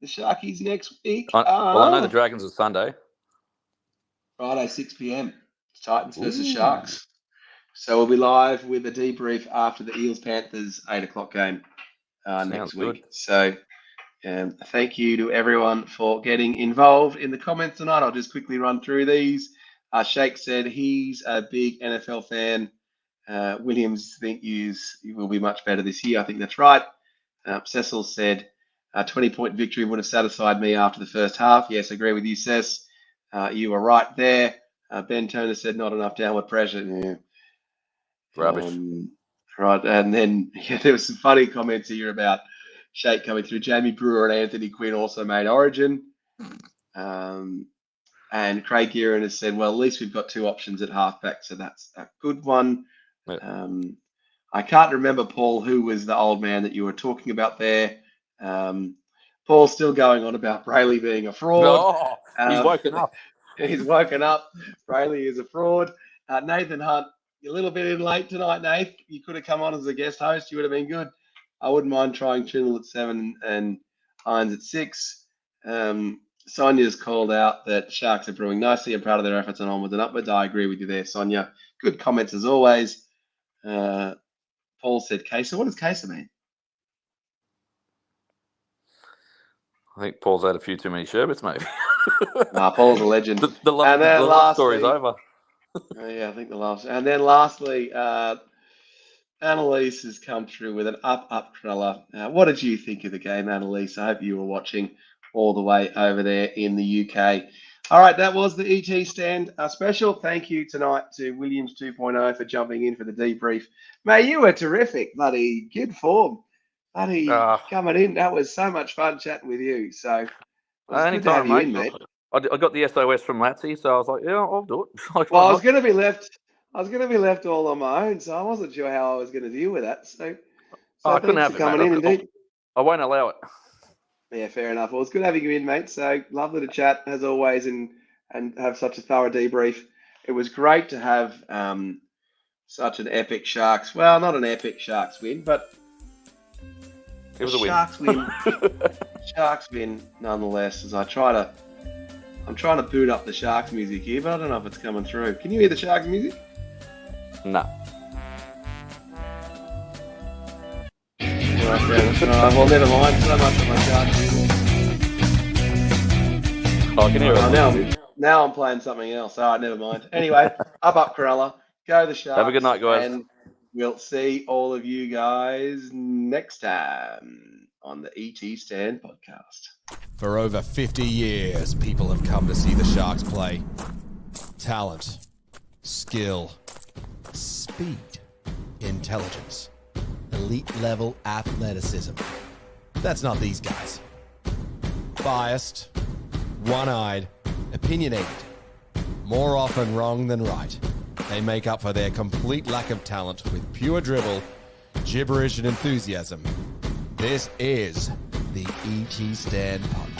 The Sharkies next week. Well, I know the Dragons are Sunday. Friday, 6 p.m. Titans versus Sharks. So we'll be live with a debrief after the Eels Panthers 8 o'clock game next week. Good. So thank you to everyone for getting involved in the comments tonight. I'll just quickly run through these. Shake said he's a big NFL fan. Williams think you will be much better this year. I think that's right. Cecil said a 20-point victory would have satisfied me after the first half. Yes, I agree with you, Cec. You were right there. Ben Turner said not enough downward pressure. Yeah. Rubbish. Right, and then there was some funny comments here about Shake coming through. Jamie Brewer and Anthony Quinn also made Origin. And Craig Gearan has said, well, at least we've got 2 options at halfback, so that's a good one. Yeah. I can't remember, Paul, who was the old man that you were talking about there. Paul's still going on about Brayley being a fraud. Oh, he's woken up. He's woken up. Brayley is a fraud. Nathan Hunt, you're a little bit in late tonight, Nath. You could have come on as a guest host. You would have been good. I wouldn't mind trying Trindle at 7 and Hines at 6. Sonia's called out that Sharks are brewing nicely and proud of their efforts and onwards and upwards. I agree with you there, Sonia. Good comments as always. Paul said Kesa. What does Kesa mean? I think Paul's had a few too many sherbets, maybe. Paul's a legend. The love story's over. Yeah, I think the last. And then lastly, Annalise has come through with an up Cronulla. What did you think of the game, Annalise? I hope you were watching all the way over there in the UK. All right, that was the ET stand. A special thank you tonight to Williams 2.0 for jumping in for the debrief. Mate, you were terrific, buddy. Good form. Buddy, coming in. That was so much fun chatting with you. So it was good to have you in, mate. I got the SOS from Latsy, so I was like, yeah, I'll do it. Well, I was going to be left all on my own, so I wasn't sure how I was going to deal with that. So I couldn't have it, coming in, indeed. I won't allow it. Yeah, fair enough. Well, it's good having you in, mate. So lovely to chat as always and have such a thorough debrief. It was great to have such an epic Sharks. Well, not an epic Sharks win, but It was a win. Sharks win. Sharks win nonetheless. I'm trying to boot up the Sharks music here, but I don't know if it's coming through. Can you hear the Sharks music? No. Well, never mind. So much of my Sharks music. I can hear it. Now I'm playing something else. All right, never mind. Anyway, up, Corella. Go the Sharks. Have a good night, guys. And we'll see all of you guys next time on the ET Stand podcast. For over 50 years, people have come to see the Sharks play. Talent, skill, speed, intelligence, elite level athleticism. That's not these guys. Biased, one-eyed, opinionated, more often wrong than right. They make up for their complete lack of talent with pure dribble, gibberish, and enthusiasm. This is the ET Stand podcast.